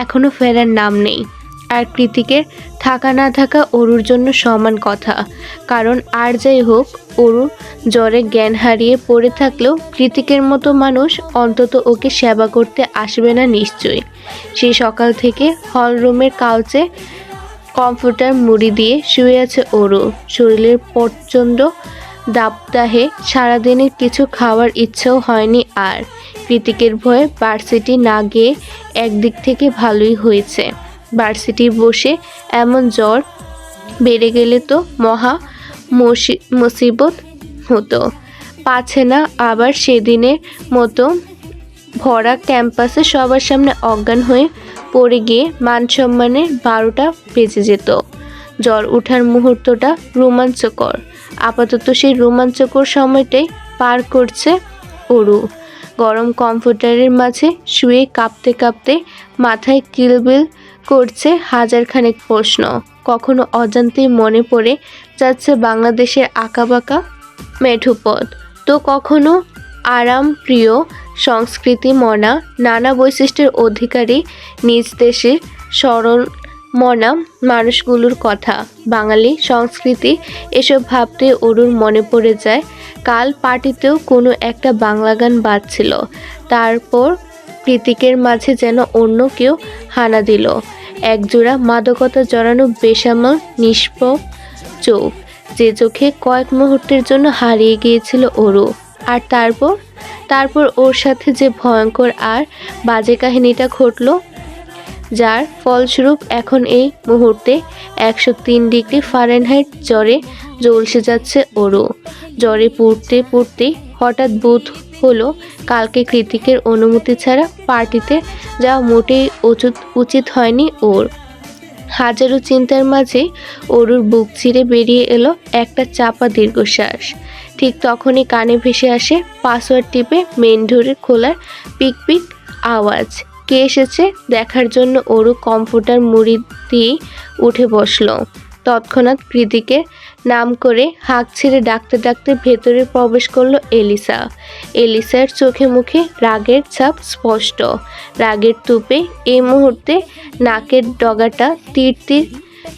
এখনও ফেরার নাম নেই। আর কৃতিকের থাকা না থাকা অরুর জন্য সমান কথা, কারণ আর যাই হোক অরু জ্বরে জ্ঞান হারিয়ে পড়ে থাকলেও কৃতিকের মতো মানুষ অন্তত ওকে সেবা করতে আসবে না নিশ্চয়ই। সেই সকাল থেকে হল রুমের কাউচে কমফোর্টার মুড়ি দিয়ে শুয়ে আছে অরু। শরীরের প্রচণ্ড দাবদাহে সারাদিনের কিছু খাওয়ার ইচ্ছেও হয়নি আর। কৃতিকের ভয়ে ভার্সিটি না গিয়ে একদিক থেকে ভালোই হয়েছে। ভার্সিটি বসে এমন জ্বর বেড়ে গেলে তো মহা মুসিবত হতো। পাছে না আবার সেদিনের মতো ভরা ক্যাম্পাসে সবার সামনে অজ্ঞান হয়ে পড়ে গিয়ে মান সম্মানের 12টা বেজে যেত। জ্বর ওঠার মুহূর্তটা রোমাঞ্চকর। আপাতত সেই রোমাঞ্চকর সময়টাই পার করছে অরু। গরম কমফোর্টারের মাঝে শুয়ে কাঁপতে কাঁপতে মাথায় কিলবিল করছে হাজারখানেক প্রশ্ন। কখনো অজান্তেই মনে পড়ে যাচ্ছে বাংলাদেশের আঁকাবাঁকা মেঠোপথ, তো কখনো আরাম প্রিয় সংস্কৃতি মনা নানা বৈশিষ্ট্যের অধিকারী নিজ দেশের সরল মনা মানুষগুলোর কথা। বাঙালি সংস্কৃতি এসব ভাবতে অরুর মনে পড়ে যায় কাল পার্টিতেও কোনো একটা বাংলা গান বাজছিল, তারপর কৃতিকের মাঝে যেন অন্য কেউ হানা দিল। একজোড়া মাদকতা জড়ানো বেসামাল নিষ্পাপ চোখ, যে চোখে কয়েক মুহূর্তের জন্য হারিয়ে গিয়েছিল অরু। আর তারপর ওর সাথে যে ভয়ঙ্কর আর বাজে কাহিনীটা ঘটল, যার ফলস্বরূপ এখন এই মুহূর্তে 103 ডিগ্রি ফারেনহাইট জ্বরে জ্বলসে যাচ্ছে অরু। জ্বরে পুড়তে পুড়তে হঠাৎ বোধ হলো কালকে কৃতিকের অনুমতি ছাড়া পার্টিতে যাওয়া মোটেই উচিত হয়নি ওর। হাজারো চিন্তার মাঝে অরুর বুক চিরে বেরিয়ে এলো একটা চাপা দীর্ঘশ্বাস। ঠিক তখনই কানে ভেসে আসে পাসওয়ার্ড টিপে মেইন ডোরের খোলার পিক পিক আওয়াজ। কে এসেছে দেখার জন্য অরু কমফোর্টার মুড়ি দিয়ে উঠে বসলো। তৎক্ষণাৎ কৃতিকের নাম করে হাঁক ছেড়ে ডাকতে ডাকতে ভেতরে প্রবেশ করলো এলিসা। এলিসার চোখে মুখে রাগের ছাপ স্পষ্ট। রাগের তুপে এই মুহূর্তে নাকের ডগাটা তীর তীর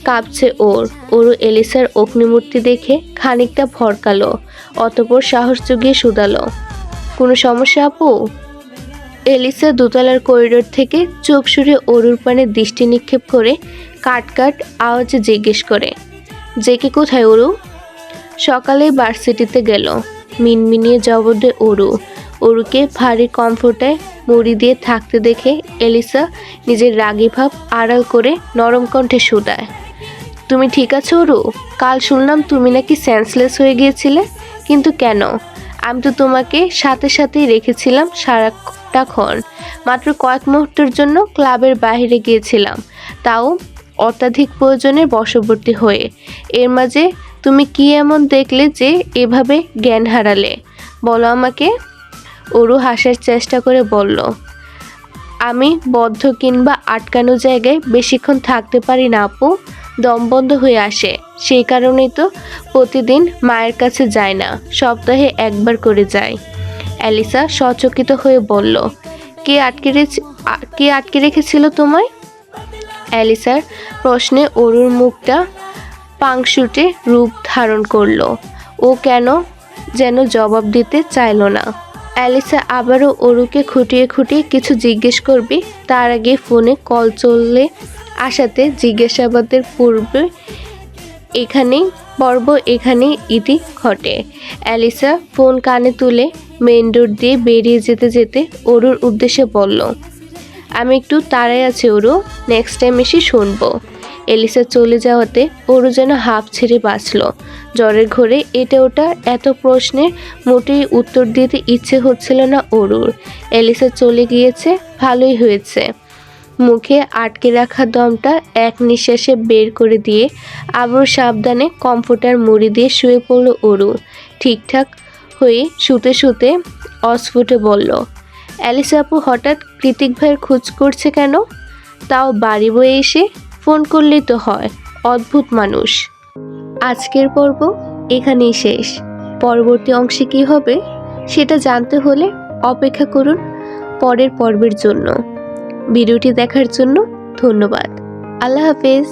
কাঁপছে ওর। অরু এলিসার অগ্নিমূর্তি দেখে খানিকটা ভরকালো, অতঃপর সাহস জুগিয়ে শুধালো, কোনো সমস্যা আপু? এলিসা দোতলার করিডোর থেকে চোখ সরিয়ে অরুর পানে দৃষ্টি নিক্ষেপ করে কাট কাট আওয়াজে জিজ্ঞেস করে, জেকে কোথায় অরু? সকালেই ভার্সিটিতে গেল, মিনমিনিয়ে জবাব দেয় অরু। অরুকে ভারী কমফোর্টায় মুড়ি দিয়ে থাকতে দেখে এলিসা নিজের রাগী ভাব আড়াল করে নরম কণ্ঠে শুধায়, তুমি ঠিক আছো অরু? কাল শুনলাম তুমি নাকি সেন্সলেস হয়ে গিয়েছিলে, কিন্তু কেন? আমি তো তোমাকে সাথে সাথেই রেখেছিলাম সারাটাক্ষণ। মাত্র কয়েক মুহূর্তের জন্য ক্লাবের বাইরে গিয়েছিলাম, তাও অত্যাধিক প্রয়োজনের বশবর্তী হয়ে। এর মাঝে তুমি কি এমন দেখলে যে এভাবে জ্ঞান হারালে? বলো আমাকে। অরু হাসার চেষ্টা করে বলল, আমি বদ্ধ কিংবা আটকানো জায়গায় বেশিক্ষণ থাকতে পারি না আপু, দম বন্ধ হয়ে আসে। সেই কারণেই তো প্রতিদিন মায়ের কাছে যায় না, সপ্তাহে একবার করে যায়। এলিসা সচকিত হয়ে বলল, কে আটকে রেখেছিল তোমায়? এলিসার প্রশ্নে অরুর মুখটা পাংশুটে রূপ ধারণ করলো। ও কেন যেন জবাব দিতে চাইল না। এলিসা আবারও অরুকে খুঁটিয়ে খুঁটিয়ে কিছু জিজ্ঞেস করবে, তার আগে ফোনে কল চললে আসাতে জিজ্ঞাসাবাদের পূর্বে এখানেই ইতি ঘটে। এলিসা ফোন কানে তুলে মেইন ডোর দিয়ে বেরিয়ে যেতে যেতে অরুর উদ্দেশ্যে বলল, আমি একটু তাড়ায় আছি অরু, নেক্সট টাইম এসে শুনবো। এলিসা চলে যাওয়াতে অরু যেন হাঁপ ছেড়ে বাঁচল। জ্বরের ঘোরে এটা ওটা এত প্রশ্নের মোটেই উত্তর দিতে ইচ্ছে হচ্ছিল না অরুর। এলিসা চলে গিয়েছে, ভালোই হয়েছে। মুখে আটকে রাখা দমটা এক নিঃশ্বাসে বের করে দিয়ে আবার সাবধানে কমফোর্টার মুড়ি দিয়ে শুয়ে পড়ল অরু। ঠিকঠাক হয়ে শুতে শুতে অস্ফুটে বলল, এলিসা আপু হঠাৎ কৃতিক ভাইয়ের খোঁজ করছে কেন? তাও বাড়ি বয়ে এসে? ফোন করলেই তো হয়, অদ্ভুত মানুষ। আজকের পর্ব এখানেই শেষ। পরবর্তী অংশে কী হবে সেটা জানতে হলে অপেক্ষা করুন পরের পর্বের জন্য। ভিডিওটি দেখার জন্য ধন্যবাদ। আল্লাহ হাফেজ।